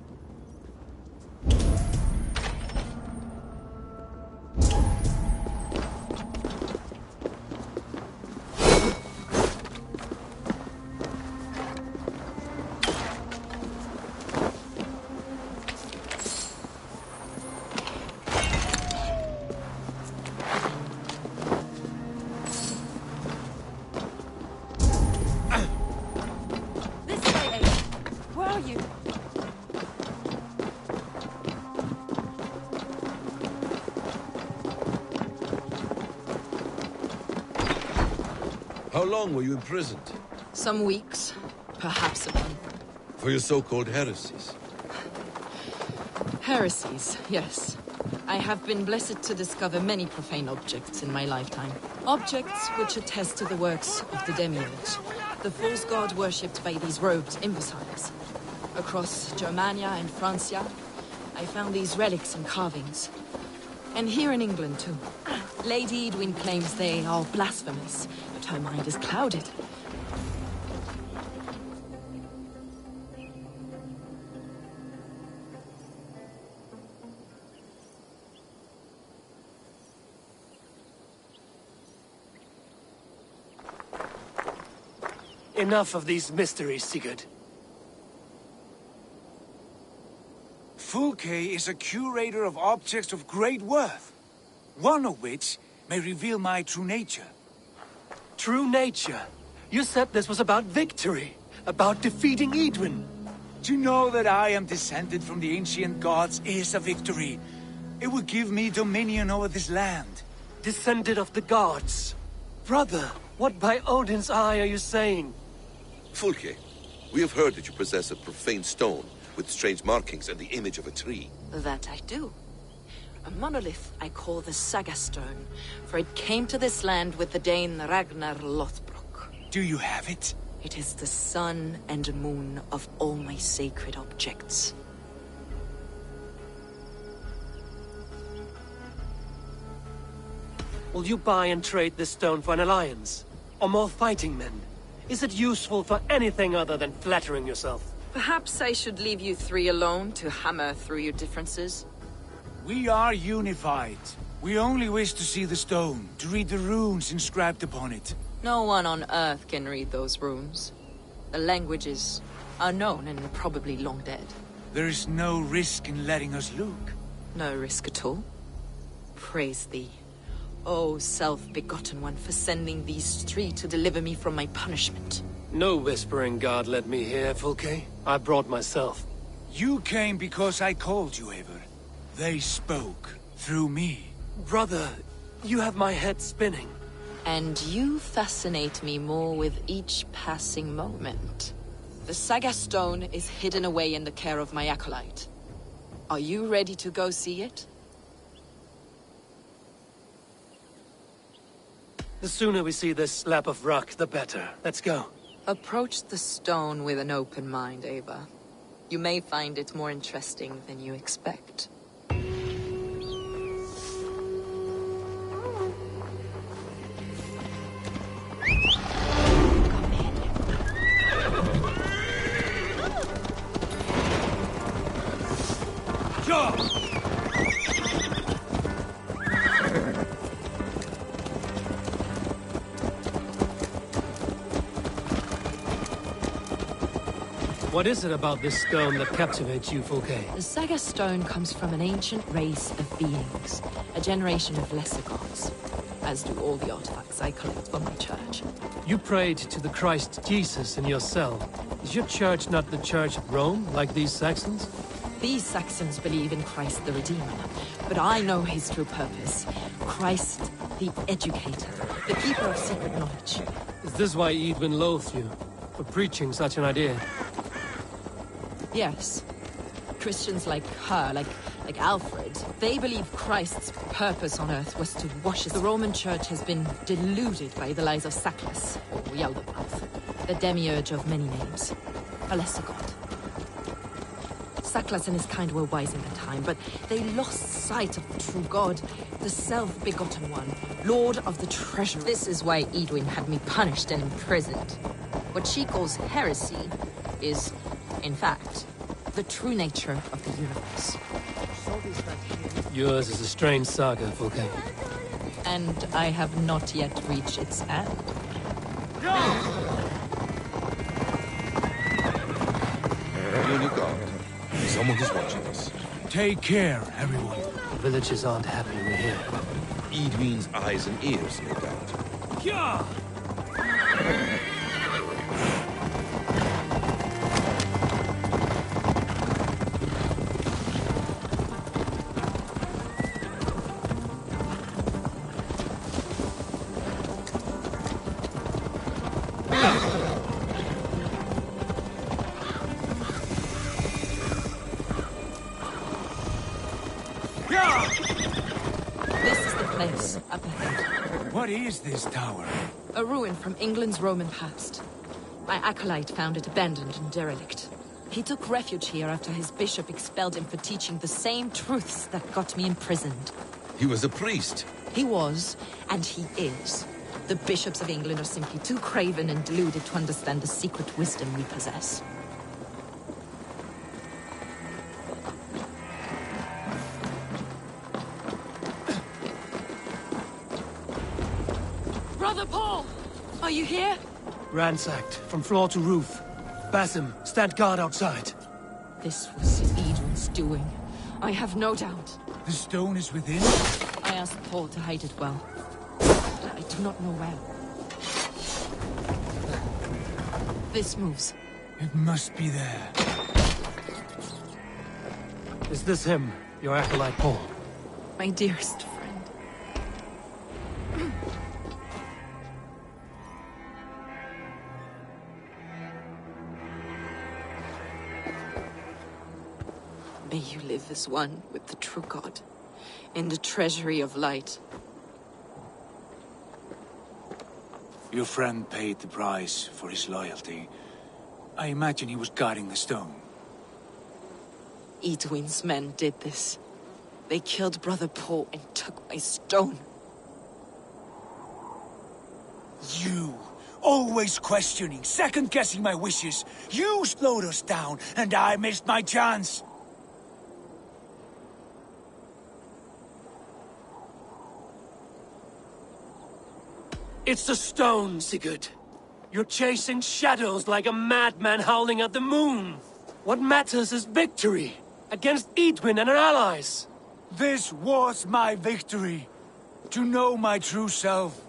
Speaker 5: How long were you imprisoned?
Speaker 10: Some weeks, perhaps a month.
Speaker 5: For your so-called heresies?
Speaker 10: Heresies, yes. I have been blessed to discover many profane objects in my lifetime. Objects which attest to the works of the Demiurge, the false god worshipped by these robed imbeciles. Across Germania and Francia, I found these relics and carvings. And here in England, too. Lady Edwin claims they are blasphemous, but her mind is clouded.
Speaker 2: Enough of these mysteries, Sigurd.
Speaker 3: Fulke is a curator of objects of great worth, one of which may reveal my true nature.
Speaker 2: True nature? You said this was about victory, about defeating Edwin.
Speaker 3: To know that I am descended from the ancient gods is a victory. It would give me dominion over this land.
Speaker 2: Descended of the gods? Brother, what by Odin's eye are you saying?
Speaker 5: Fulke, we have heard that you possess a profane stone with strange markings and the image of a tree.
Speaker 10: That I do. A monolith I call the Saga Stone, for it came to this land with the Dane Ragnar Lothbrok.
Speaker 3: Do you have it?
Speaker 10: It is the sun and moon of all my sacred objects.
Speaker 2: Will you buy and trade this stone for an alliance? Or more fighting men? Is it useful for anything other than flattering yourself?
Speaker 10: Perhaps I should leave you three alone to hammer through your differences.
Speaker 3: We are unified. We only wish to see the stone, to read the runes inscribed upon it.
Speaker 10: No one on Earth can read those runes. The languages are known and probably long dead.
Speaker 3: There is no risk in letting us look.
Speaker 10: No risk at all. Praise thee, O self-begotten one, for sending these three to deliver me from my punishment.
Speaker 2: No whispering god led me here, Fulke. I brought myself.
Speaker 3: You came because I called you, Eivor. They spoke through me.
Speaker 2: Brother, you have my head spinning.
Speaker 10: And you fascinate me more with each passing moment. The Saga Stone is hidden away in the care of my acolyte. Are you ready to go see it?
Speaker 2: The sooner we see this slab of rock, the better. Let's go.
Speaker 10: Approach the stone with an open mind, Ava. You may find it more interesting than you expect.
Speaker 2: What is it about this stone that captivates you, Fulke?
Speaker 10: The Saga Stone comes from an ancient race of beings, a generation of lesser gods, as do all the artifacts I collect for my church.
Speaker 2: You prayed to the Christ Jesus in your cell. Is your church not the Church of Rome, like these Saxons?
Speaker 10: These Saxons believe in Christ the Redeemer, but I know his true purpose. Christ the Educator, the keeper of secret knowledge.
Speaker 2: Is this why Edwin loathed you, for preaching such an idea?
Speaker 10: Yes. Christians like her, like Alfred, they believe Christ's purpose on earth was to wash us. The Roman Church has been deluded by the lies of Saklas, or Yaldabaoth, the demiurge of many names, a lesser god. Saklas and his kind were wise in their time, but they lost sight of the true god, the self-begotten one, lord of the treasure. This is why Edwin had me punished and imprisoned. What she calls heresy is, in fact, the true nature of the universe.
Speaker 2: Yours is a strange saga, Fulke.
Speaker 10: And I have not yet reached its end.
Speaker 5: Be on your guard. Someone is watching us.
Speaker 3: Take care, everyone.
Speaker 2: The villagers aren't happy we're here.
Speaker 5: Edwin's eyes and ears, no doubt.
Speaker 2: Yeah!
Speaker 10: Yes, up ahead.
Speaker 3: What is this tower?
Speaker 10: A ruin from England's Roman past. My acolyte found it abandoned and derelict. He took refuge here after his bishop expelled him for teaching the same truths that got me imprisoned.
Speaker 5: He was a priest.
Speaker 10: He was, and he is. The bishops of England are simply too craven and deluded to understand the secret wisdom we possess. Brother Paul! Are you here?
Speaker 2: Ransacked, from floor to roof. Basim, stand guard outside.
Speaker 10: This was Edwin's doing. I have no doubt.
Speaker 3: The stone is within?
Speaker 10: I asked Paul to hide it well. But I do not know where. This moves.
Speaker 3: It must be there.
Speaker 2: Is this him, your acolyte Paul?
Speaker 10: My dearest friend. May you live as one with the true God, in the treasury of light.
Speaker 3: Your friend paid the price for his loyalty. I imagine he was guarding the stone.
Speaker 10: Edwin's men did this. They killed Brother Paul and took my stone.
Speaker 3: You! Always questioning, second-guessing my wishes. You slowed us down, and I missed my chance.
Speaker 2: It's the stone, Sigurd. You're chasing shadows like a madman howling at the moon. What matters is victory against Edwin and her allies.
Speaker 3: This was my victory. To know my true self.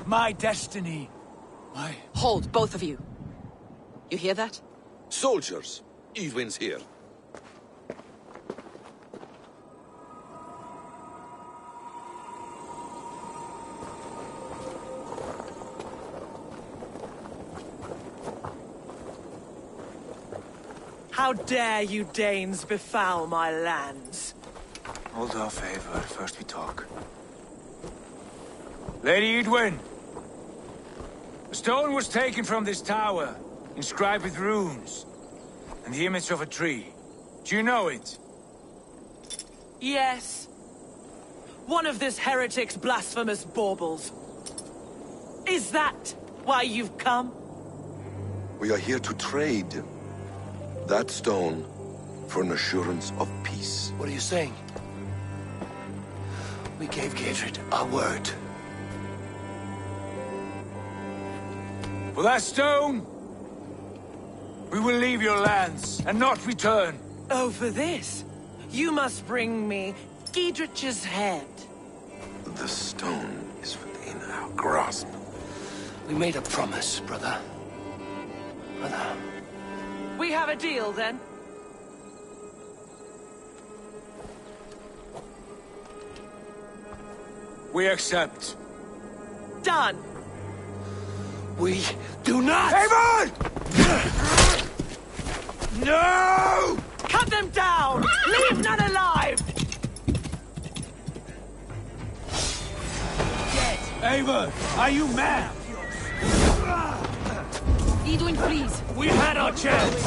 Speaker 3: My destiny. My...
Speaker 10: Hold, both of you. You hear that?
Speaker 5: Soldiers, Edwin's here.
Speaker 11: How dare you Danes befoul my lands?
Speaker 3: Hold off, Eivor. First we talk. Lady Edwin! The stone was taken from this tower, inscribed with runes, and the image of a tree. Do you know it?
Speaker 11: Yes. One of this heretic's blasphemous baubles. Is that why you've come?
Speaker 5: We are here to trade that stone for an assurance of peace.
Speaker 2: What are you saying? We gave Gatred our word.
Speaker 3: For that stone, we will leave your lands and not return.
Speaker 11: Oh, for this, you must bring me Giedrich's head.
Speaker 5: The stone is within our grasp.
Speaker 2: We made a promise, brother. Brother.
Speaker 11: We have a deal, then?
Speaker 3: We accept.
Speaker 11: Done!
Speaker 2: We do not!
Speaker 3: Eivor! No!
Speaker 11: Cut them down! Leave none alive! Dead.
Speaker 3: Eivor, are you mad?
Speaker 10: Edwin, please.
Speaker 2: We had our chance!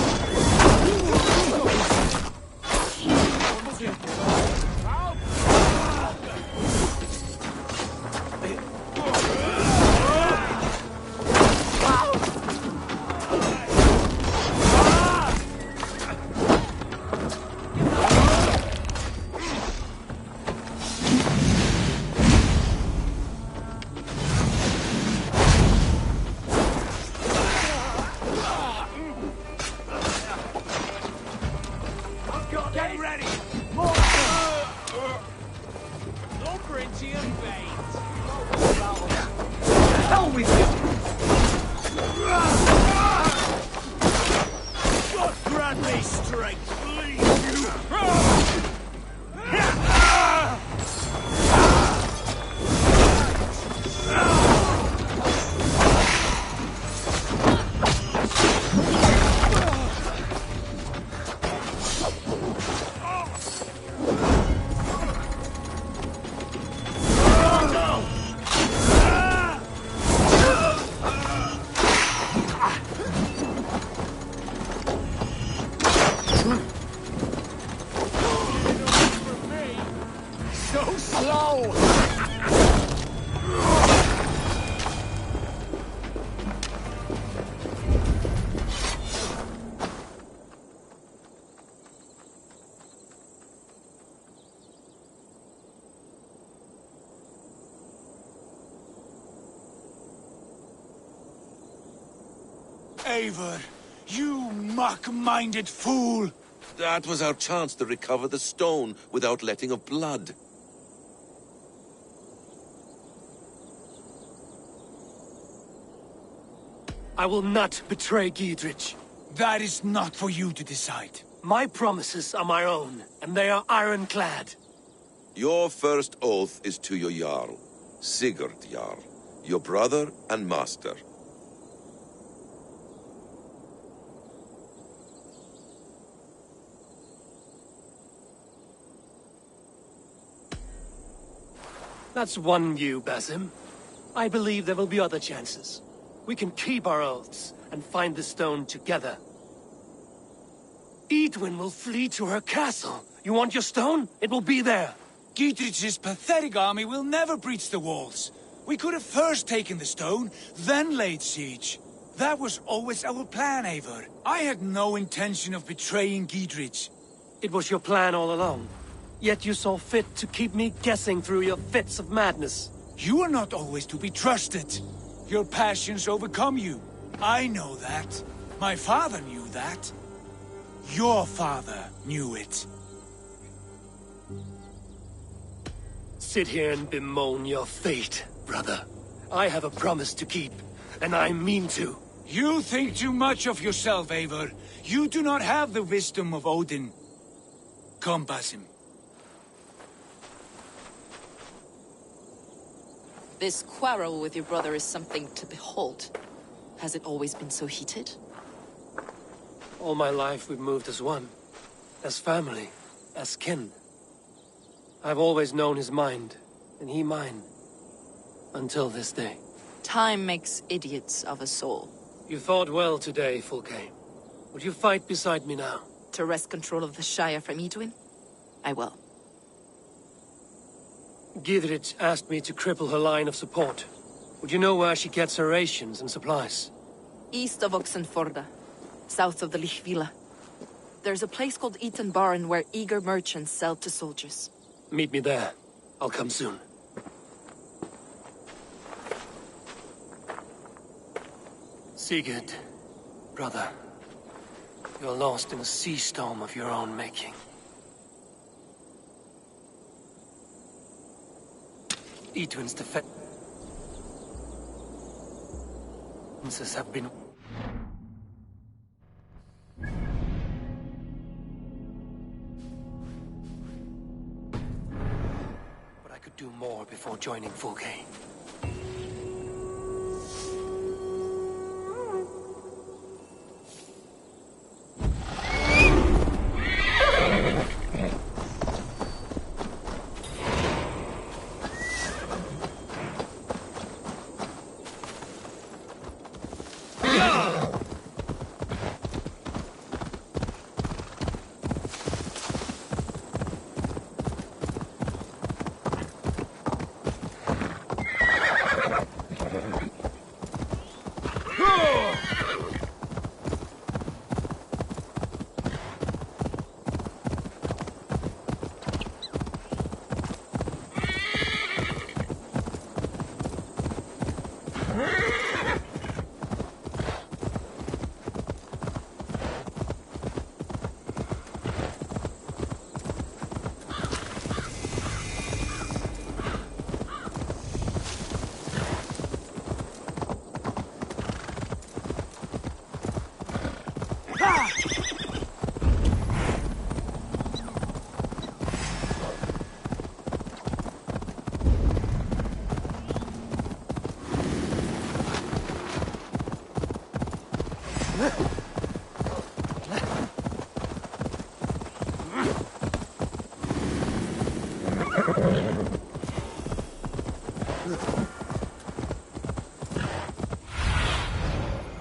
Speaker 3: So slow! Eivor, you muck-minded fool!
Speaker 5: That was our chance to recover the stone without letting of blood.
Speaker 2: I will not betray Giedrich.
Speaker 3: That is not for you to decide.
Speaker 2: My promises are my own, and they are ironclad.
Speaker 5: Your first oath is to your Jarl, Sigurd Jarl, your brother and master.
Speaker 2: That's one view, Basim. I believe there will be other chances. We can keep our oaths and find the stone together. Edwin will flee to her castle. You want your stone? It will be there.
Speaker 3: Giedrich's pathetic army will never breach the walls. We could have first taken the stone, then laid siege. That was always our plan, Eivor. I had no intention of betraying Giedrich.
Speaker 2: It was your plan all along. Yet you saw fit to keep me guessing through your fits of madness.
Speaker 3: You are not always to be trusted. Your passions overcome you. I know that. My father knew that. Your father knew it.
Speaker 2: Sit here and bemoan your fate, brother. I have a promise to keep, and I mean to.
Speaker 3: You think too much of yourself, Eivor. You do not have the wisdom of Odin. Come, Basim.
Speaker 10: This quarrel with your brother is something to behold. Has it always been so heated?
Speaker 2: All my life we've moved as one. As family. As kin. I've always known his mind, and he mine. Until this day.
Speaker 10: Time makes idiots of us all.
Speaker 2: You fought well today, Fulke. Would you fight beside me now?
Speaker 10: To wrest control of the Shire from Edwin? I will.
Speaker 2: Giedrich asked me to cripple her line of support. Would you know where she gets her rations and supplies?
Speaker 10: East of Oxenforda, south of the Lichvila. There's a place called Eaton Barn where eager merchants sell to soldiers.
Speaker 2: Meet me there. I'll come soon. Sigurd, brother. You're lost in a sea storm of your own making. Edwin's defenses have been... But I could do more before joining Fulke.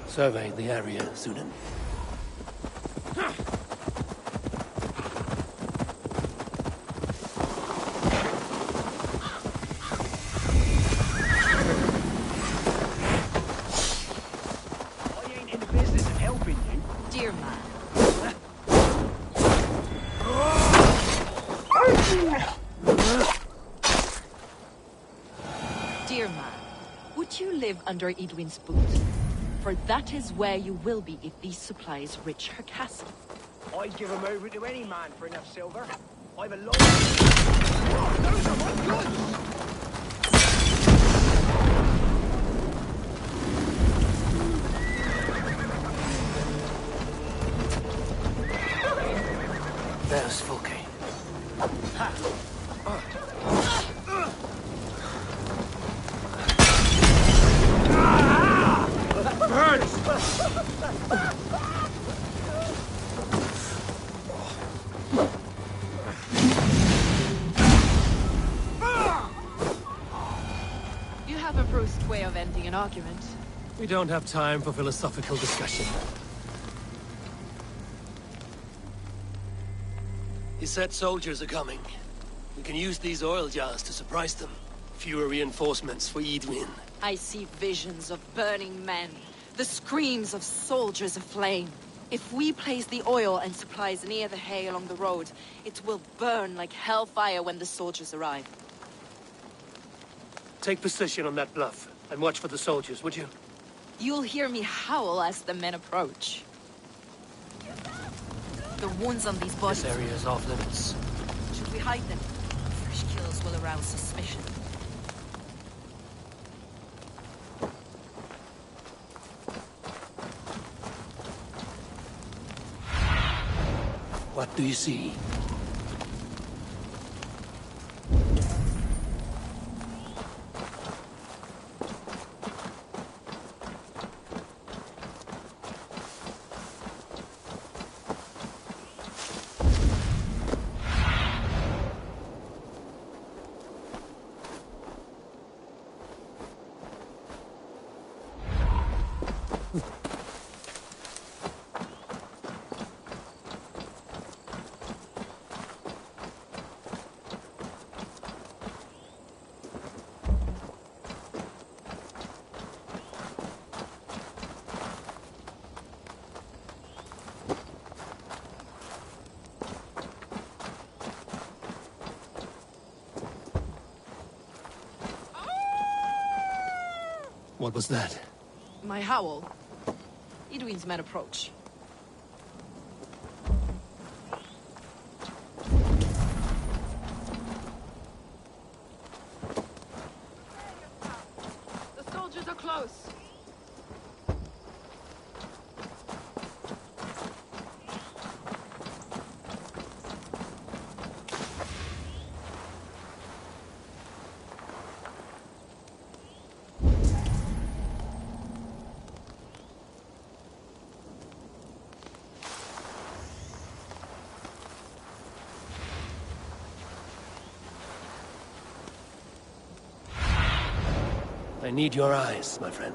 Speaker 2: Survey the area, Sunan.
Speaker 10: Don't you live under Edwin's boot? For that is where you will be if these supplies reach her castle.
Speaker 9: I'd give him over to any man for enough silver. I've a lot. Oh, those are my goods!
Speaker 2: There's Fulke.
Speaker 10: You have a brusque way of ending an argument.
Speaker 2: We don't have time for philosophical discussion. He said soldiers are coming. We can use these oil jars to surprise them. Fewer reinforcements for Edwin.
Speaker 10: I see visions of burning men, the screams of soldiers aflame. If we place the oil and supplies near the hay along the road, it will burn like hellfire when the soldiers arrive.
Speaker 2: Take position on that bluff, and watch for the soldiers, would you?
Speaker 10: You'll hear me howl as the men approach. The wounds on these bodies...
Speaker 2: This area is off limits.
Speaker 10: Should we hide them? Fresh kills will arouse suspicion.
Speaker 2: What do you see? What was that?
Speaker 10: My howl. Edwin's men approach. The soldiers are close.
Speaker 2: I need your eyes, my friend.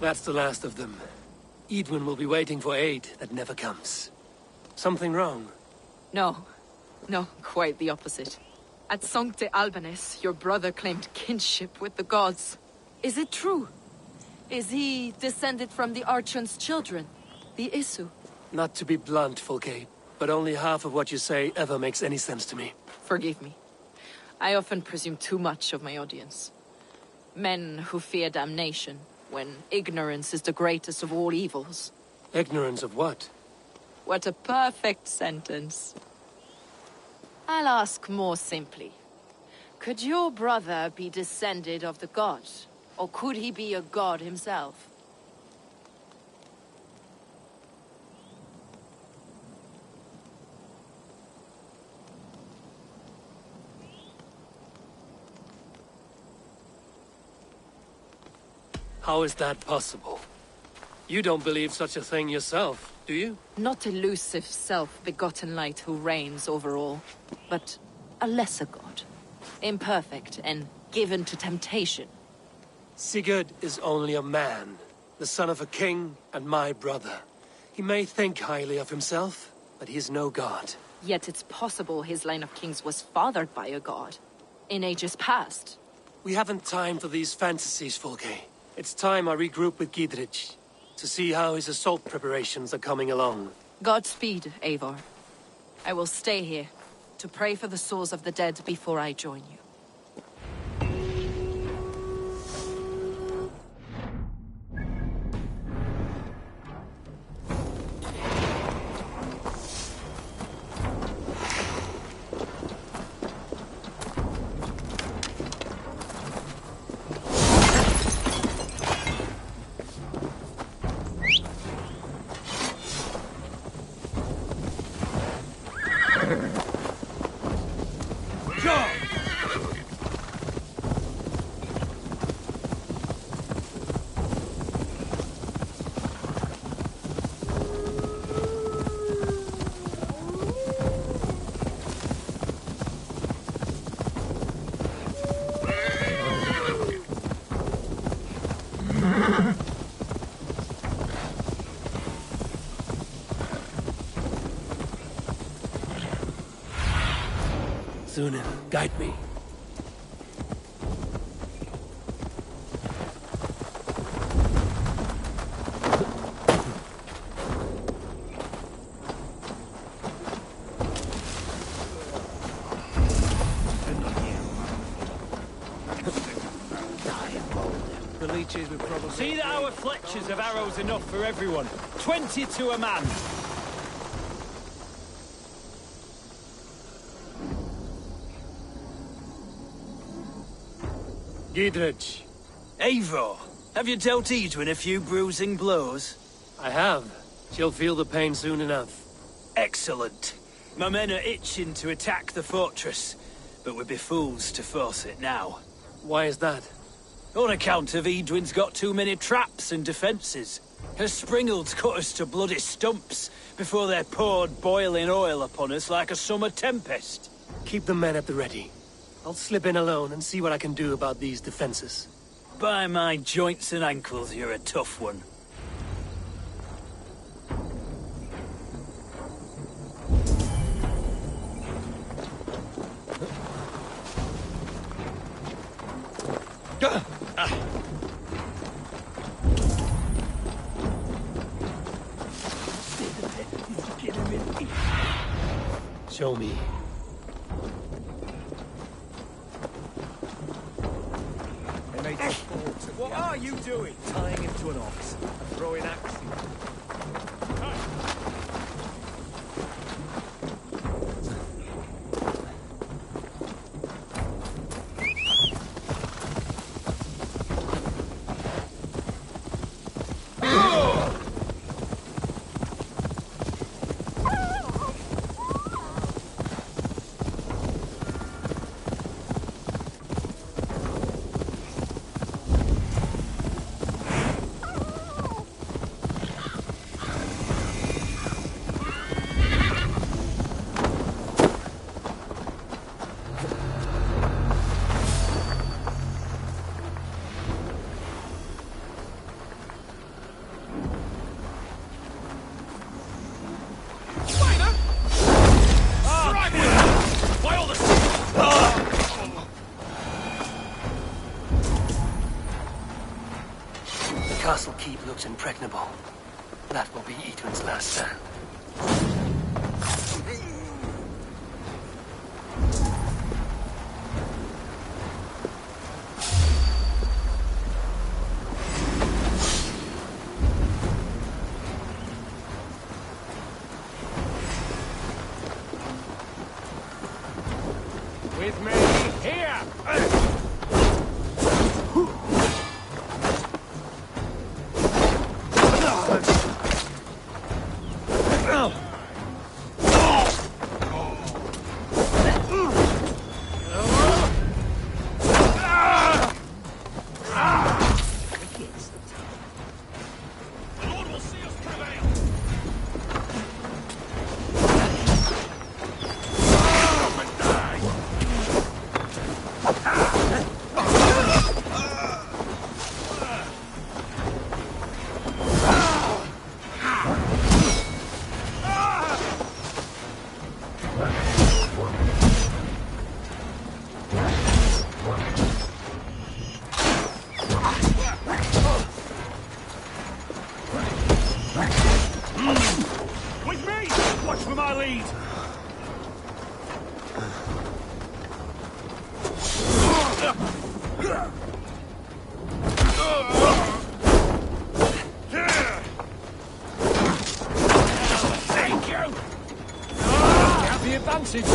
Speaker 2: That's the last of them. Edwin will be waiting for aid that never comes. Something wrong?
Speaker 10: No. No, quite the opposite. At Sancte Albanus, your brother claimed kinship with the gods. Is it true? Is he descended from the Archon's children? The Isu?
Speaker 2: Not to be blunt, Fulke, but only half of what you say ever makes any sense to me.
Speaker 10: Forgive me. I often presume too much of my audience. Men who fear damnation, when ignorance is the greatest of all evils.
Speaker 2: Ignorance of what?
Speaker 10: What a perfect sentence. I'll ask more simply. Could your brother be descended of the gods? Or could he be a god himself?
Speaker 2: How is that possible? You don't believe such a thing yourself, do you?
Speaker 10: Not elusive self-begotten light who reigns over all, but a lesser god. Imperfect and given to temptation.
Speaker 2: Sigurd is only a man, the son of a king and my brother. He may think highly of himself, but he is no god.
Speaker 10: Yet it's possible his line of kings was fathered by a god. In ages past.
Speaker 2: We haven't time for these fantasies, Fulke. It's time I regroup with Gidrich, to see how his assault preparations are coming along.
Speaker 10: Godspeed, Eivor. I will stay here, to pray for the souls of the dead before I join you.
Speaker 2: Sunan, guide me.
Speaker 3: The leeches would probably...
Speaker 6: See that our Fletchers have arrows enough for everyone. 20 to a man.
Speaker 2: Gidrich.
Speaker 6: Eivor, have you dealt Edwin a few bruising blows?
Speaker 2: I have. She'll feel the pain soon enough.
Speaker 6: Excellent. My men are itching to attack the fortress, but we'd be fools to force it now.
Speaker 2: Why is that?
Speaker 6: On account of Edwin's got too many traps and defences. Her springalds cut us to bloody stumps before they poured boiling oil upon us like a summer tempest.
Speaker 2: Keep the men at the ready. I'll slip in alone and see what I can do about these defenses.
Speaker 6: By my joints and ankles, you're a tough one.
Speaker 2: Show me.
Speaker 9: What are you doing? Tying him to an ox and throwing axes.
Speaker 2: keep looks impregnable. That will be Edwin's last stand.
Speaker 7: With me, here! With me! Watch for my lead! Thank you! You have the advantage!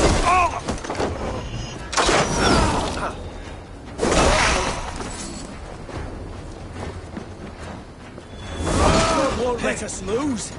Speaker 7: Won't let us lose!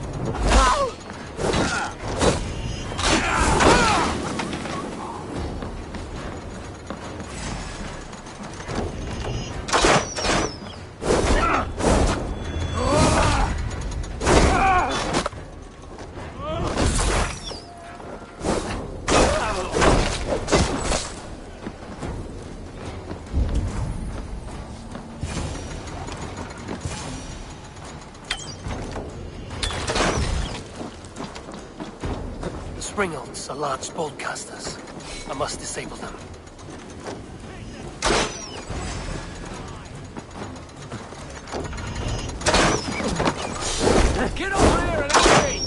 Speaker 2: Springals are large boltcasters. I must disable them.
Speaker 7: Get over here and help me!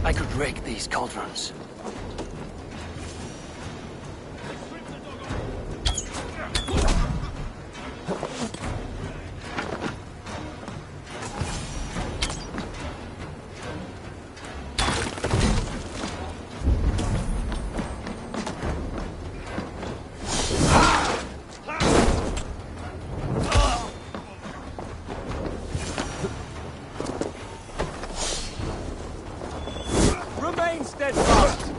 Speaker 2: I could rake these cauldrons.
Speaker 7: Remain steadfast!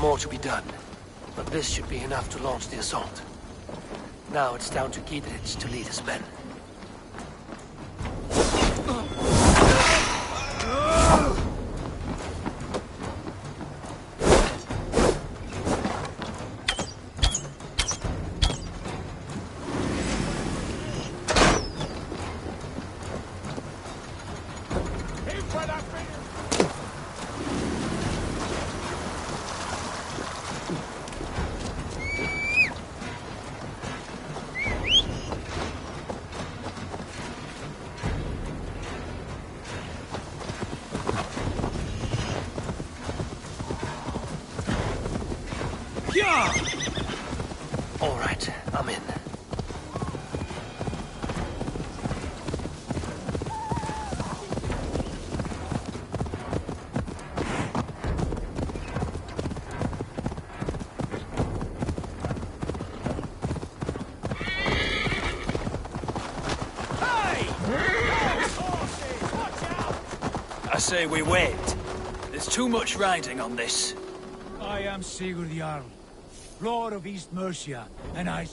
Speaker 2: More to be done, but this should be enough to launch the assault. Now it's down to Giedrich to lead his men. All right, I'm in.
Speaker 6: say we wait. There's too much riding on this.
Speaker 3: I am Sigurd Jarl, Lord of East Mercia, and I...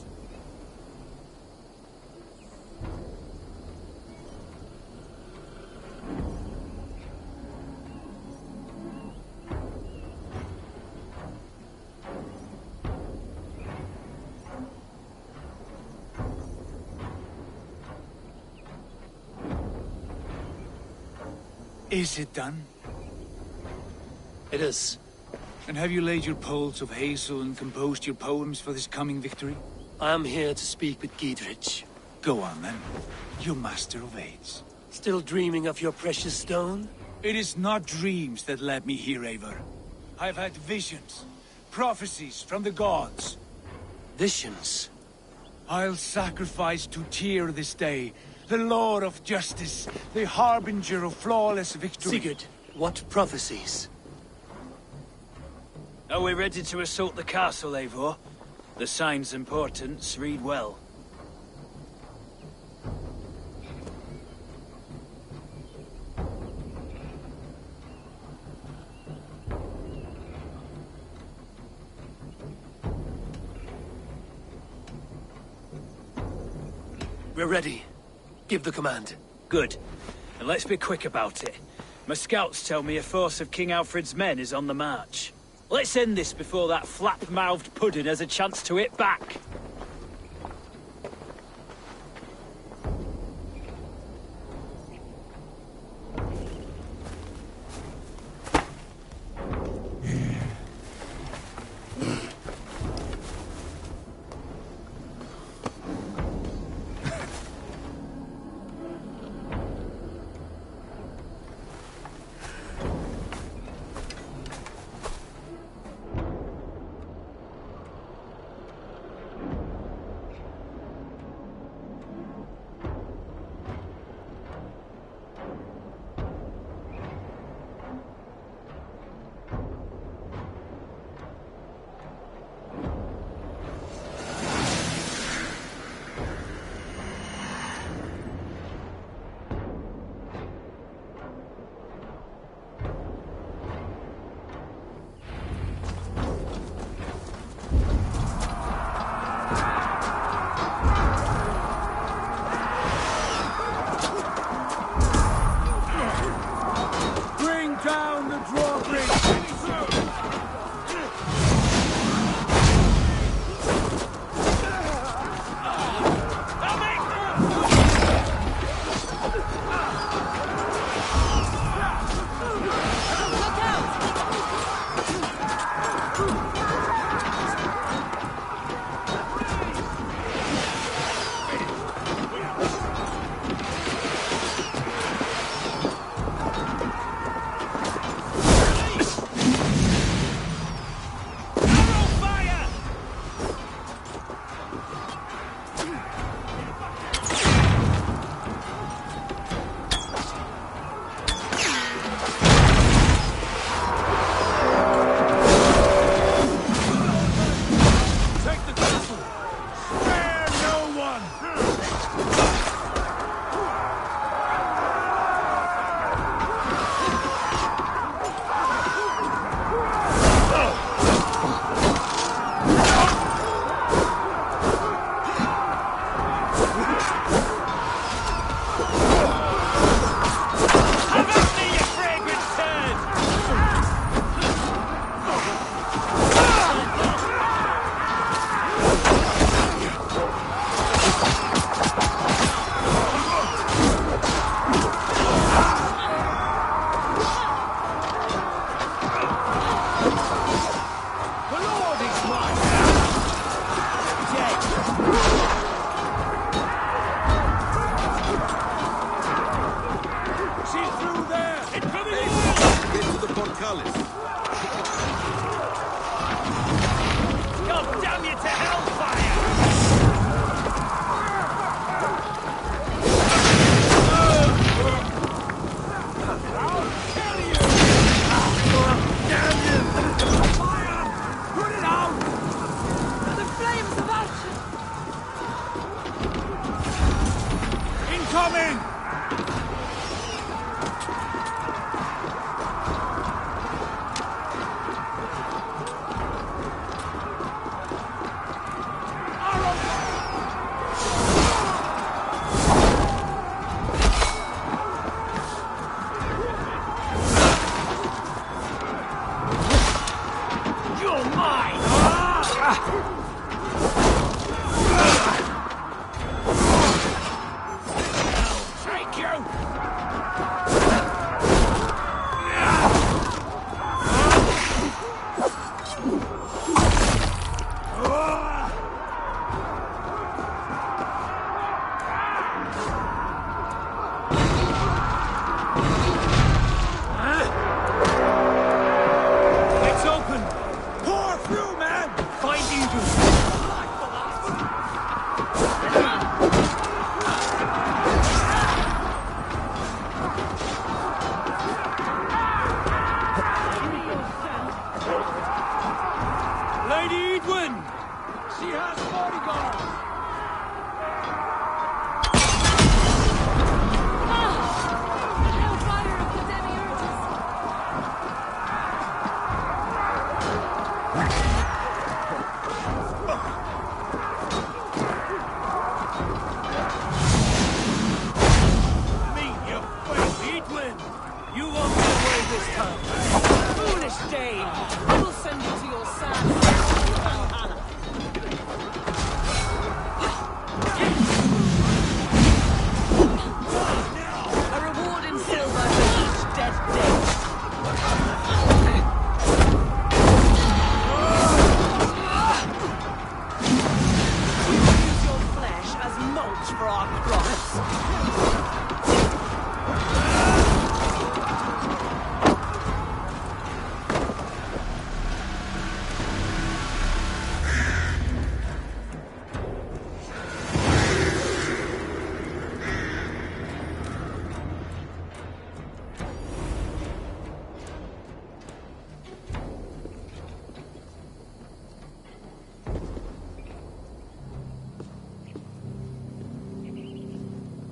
Speaker 3: Is it done?
Speaker 2: It is.
Speaker 3: And have you laid your poles of hazel and composed your poems for this coming victory?
Speaker 2: I am here to speak with Giedrich.
Speaker 3: Go on, then. You master of aids.
Speaker 2: Still dreaming of your precious stone?
Speaker 3: It is not dreams that led me here, Eivor. I've had visions, prophecies from the gods.
Speaker 2: Visions?
Speaker 3: I'll sacrifice to Tyr this day, the Lord of Justice, the harbinger of flawless victory.
Speaker 2: Sigurd, what prophecies?
Speaker 6: Are we ready to assault the castle, Eivor? The sign's importance, read well.
Speaker 2: We're ready. Give the command.
Speaker 6: Good. And let's be quick about it. My scouts tell me a force of King Alfred's men is on the march. Let's end this before that flap-mouthed pudding has a chance to hit back.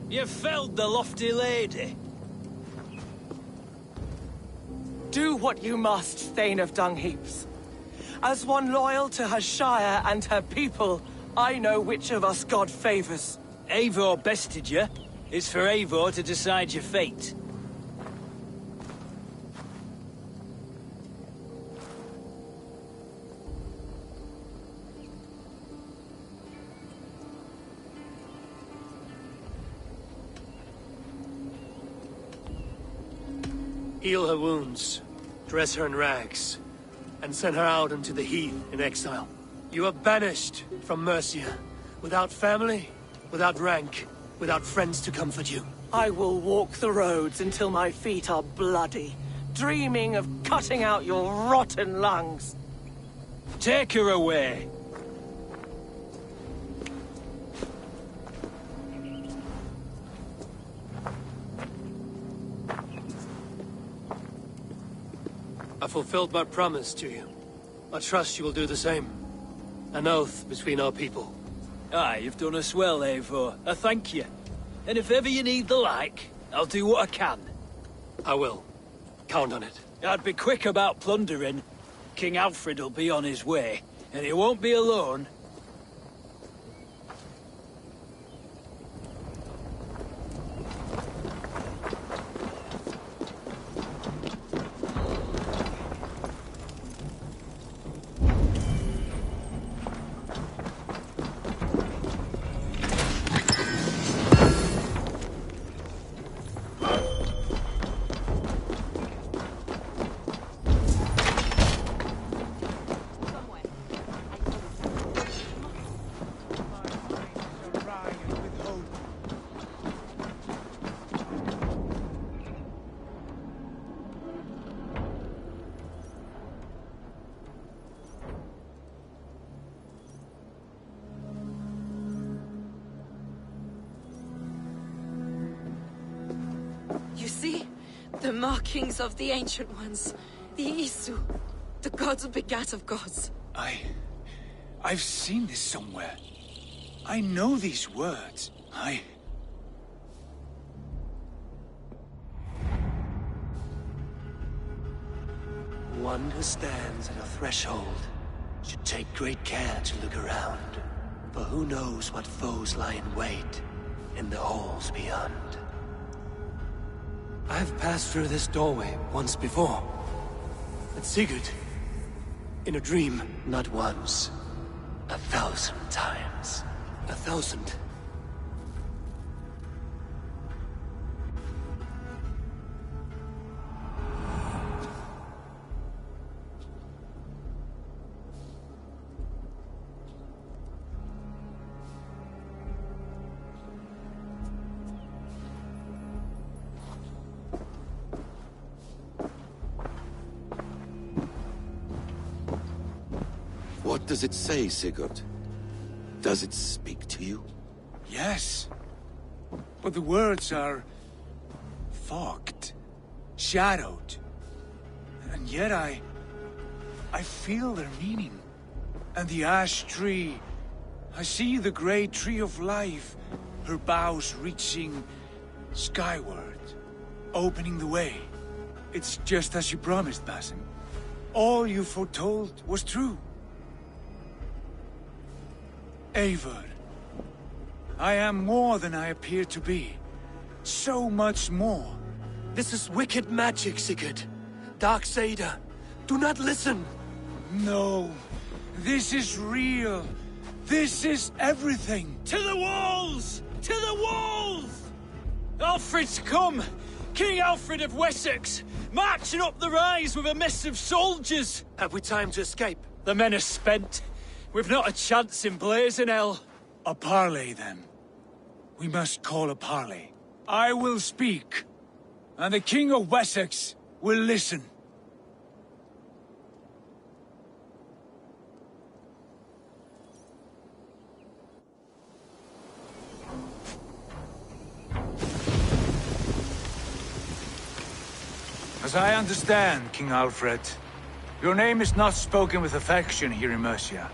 Speaker 6: You felled the lofty lady.
Speaker 11: Do what you must, Thane of Dungheaps. As one loyal to her shire and her people, I know which of us God favors.
Speaker 6: Eivor bested you. It's for Eivor to decide your fate.
Speaker 2: Heal her wounds, dress her in rags, and send her out into the heath in exile. You are banished from Mercia, without family, without rank, without friends to comfort you.
Speaker 11: I will walk the roads until my feet are bloody, dreaming of cutting out your rotten lungs.
Speaker 6: Take her away.
Speaker 2: I fulfilled my promise to you. I trust you will do the same. An oath between our people.
Speaker 6: Aye, you've done us well, Eivor. I thank you. And if ever you need the like, I'll do what I can.
Speaker 2: I will. Count on it.
Speaker 6: I'd be quick about plundering. King Alfred will be on his way, and he won't be alone.
Speaker 10: You see? The markings of the Ancient Ones. The Isu. The gods begat of gods.
Speaker 3: I've seen this somewhere. I know these words.
Speaker 2: One who stands at a threshold should take great care to look around, for who knows what foes lie in wait in the halls beyond. I have passed through this doorway once before. At Sigurd. In a dream, not once, 1,000 times. 1,000.
Speaker 5: What does it say, Sigurd? Does it speak to you?
Speaker 3: Yes. But the words are... fogged. Shadowed. And yet I feel their meaning. And the ash tree... I see the great tree of life, her boughs reaching skyward, opening the way. It's just as you promised, Basim. All you foretold was true. Eivor, I am more than I appear to be. So much more.
Speaker 2: This is wicked magic, Sigurd. Darksader, do not listen.
Speaker 3: No, this is real. This is everything.
Speaker 6: To the walls! To the walls! Alfred's come! King Alfred of Wessex! Marching up the rise with a mess of soldiers!
Speaker 2: Have we time to escape?
Speaker 6: The men are spent. We've not a chance in blazing hell.
Speaker 3: A parley, then. We must call a parley. I will speak, and the King of Wessex will listen. As I understand, King Alfred, your name is not spoken with affection here in Mercia.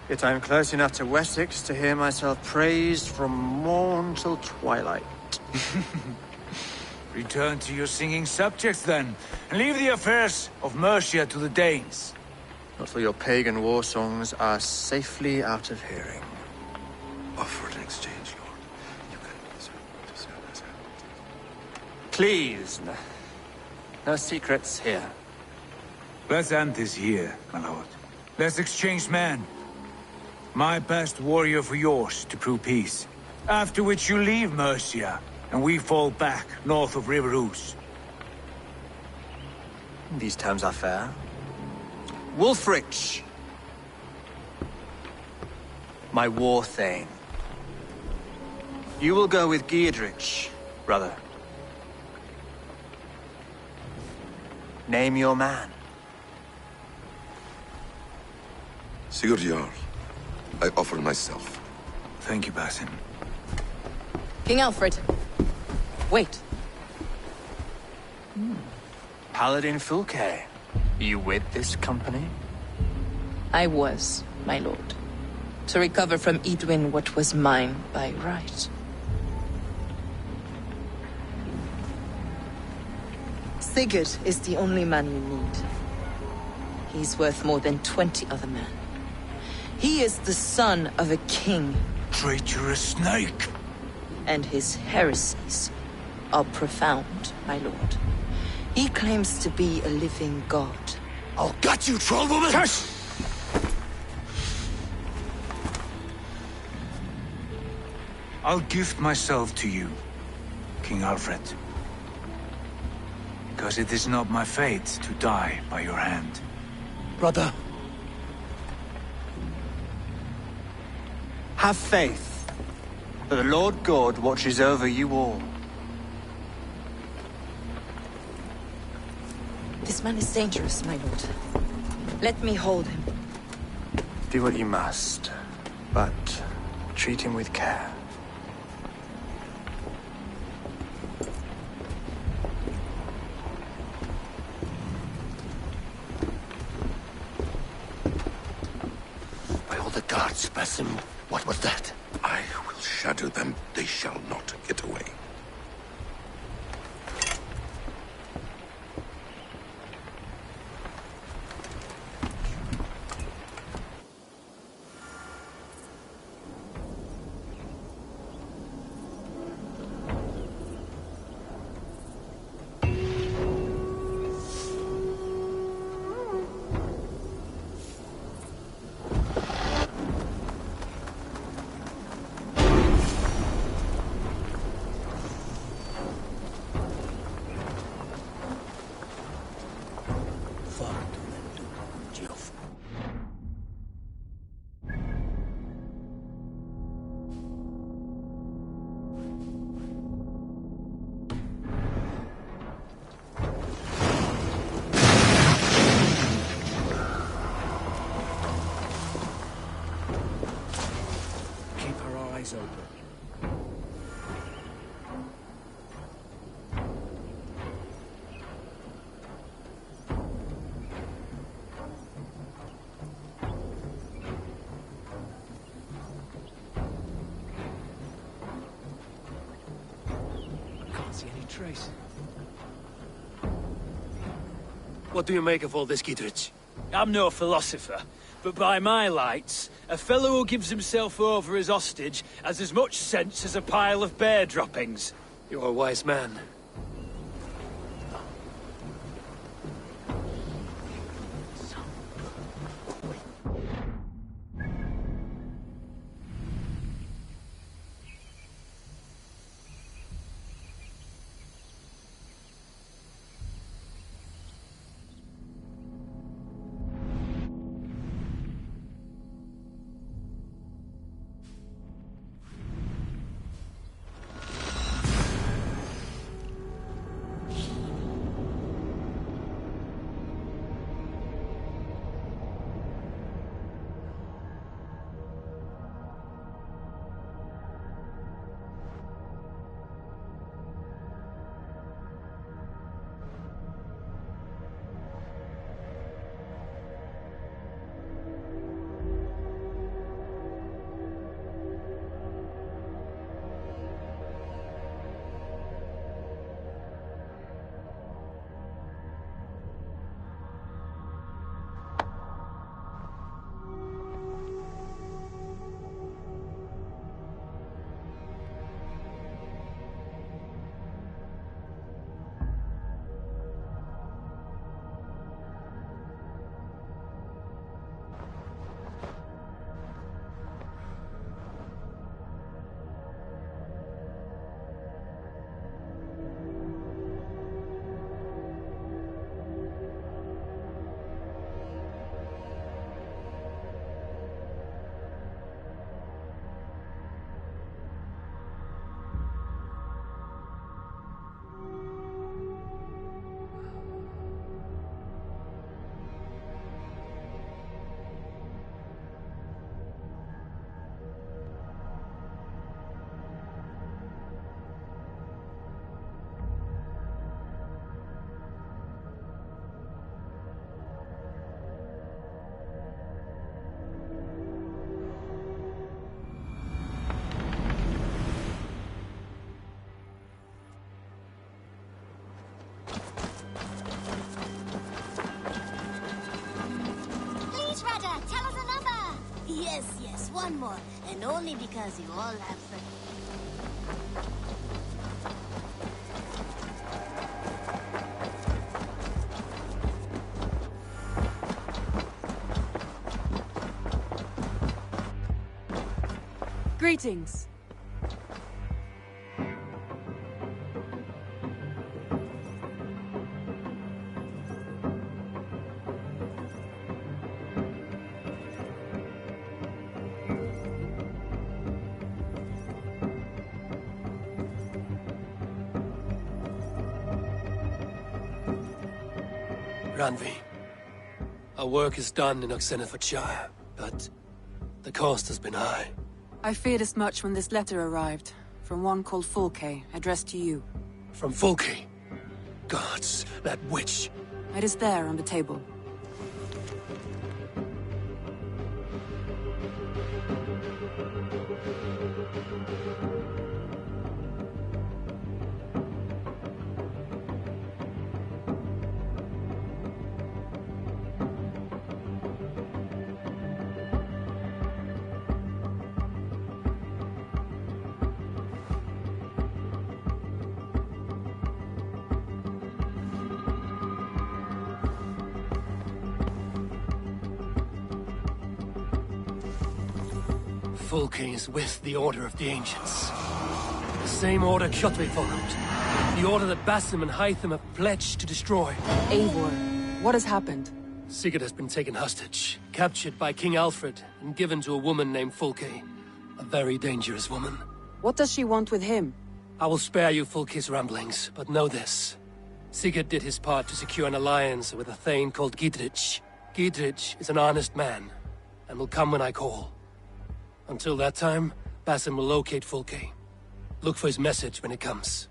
Speaker 12: Yet I am close enough to Wessex to hear myself praised from morn till twilight.
Speaker 3: Return to your singing subjects, then, and leave the affairs of Mercia to the Danes.
Speaker 12: Not till your pagan war songs are safely out of hearing.
Speaker 5: Offer an exchange, Lord. You can...
Speaker 12: Please, no secrets here.
Speaker 3: Let's end this here, my lord. Let's exchange men. My best warrior for yours to prove peace. After which you leave Mercia, and we fall back north of River Ouse.
Speaker 12: These terms are fair. Wulfrich, my war thane. You will go with Giedrich, brother. Name your man.
Speaker 5: Sigurd Jarl, I offer myself.
Speaker 3: Thank you, Basim.
Speaker 10: King Alfred. Wait.
Speaker 12: Paladin Fulke, you with this company?
Speaker 10: I was, my lord. To recover from Edwin what was mine by right. Sigurd is the only man you need. He's worth more than 20 other men. He is the son of a king.
Speaker 3: Traitorous snake!
Speaker 10: And his heresies are profound, my lord. He claims to be a living god.
Speaker 2: I'll gut you, troll woman!
Speaker 3: Tush! I'll gift myself to you, King Alfred. Because it is not my fate to die by your hand.
Speaker 2: Brother.
Speaker 12: Have faith that the Lord God watches over you all.
Speaker 10: This man is dangerous, my lord. Let me hold him.
Speaker 12: Do what you must, but treat him with care.
Speaker 2: By all the gods, Basim, what was that?
Speaker 5: I will shatter them. They shall not get away.
Speaker 8: eyes open.
Speaker 7: Can't see any trace.
Speaker 2: What do you make of all this, Giedrich?
Speaker 6: I'm no philosopher, but by my lights, a fellow who gives himself over as hostage has as much sense as a pile of bear droppings.
Speaker 2: You're a wise man.
Speaker 13: Yes, one more. And only because you all have
Speaker 1: Greetings.
Speaker 2: Randvi, our work is done in Oxenfordshire, but the cost has been high.
Speaker 1: I feared as much when this letter arrived, from one called Fulke, addressed to you.
Speaker 2: From Fulke? Gods, that witch!
Speaker 1: It is there on the table.
Speaker 2: Fulke is with the Order of the Ancients. The same order Kjotve followed. The order that Basim and Hytham have pledged to destroy.
Speaker 1: Eivor, what has happened?
Speaker 2: Sigurd has been taken hostage, captured by King Alfred, and given to a woman named Fulke. A very dangerous woman.
Speaker 1: What does she want with him?
Speaker 2: I will spare you Fulke's ramblings, but know this. Sigurd did his part to secure an alliance with a thane called Giedrich. Giedrich is an honest man, and will come when I call. Until that time, Basim will locate Fulke. Look for his message when it comes.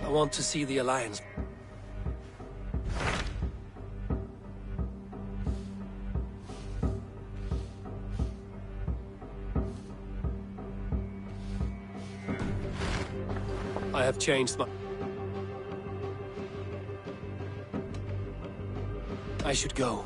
Speaker 2: I want to see the Alliance. I have changed my... I should go.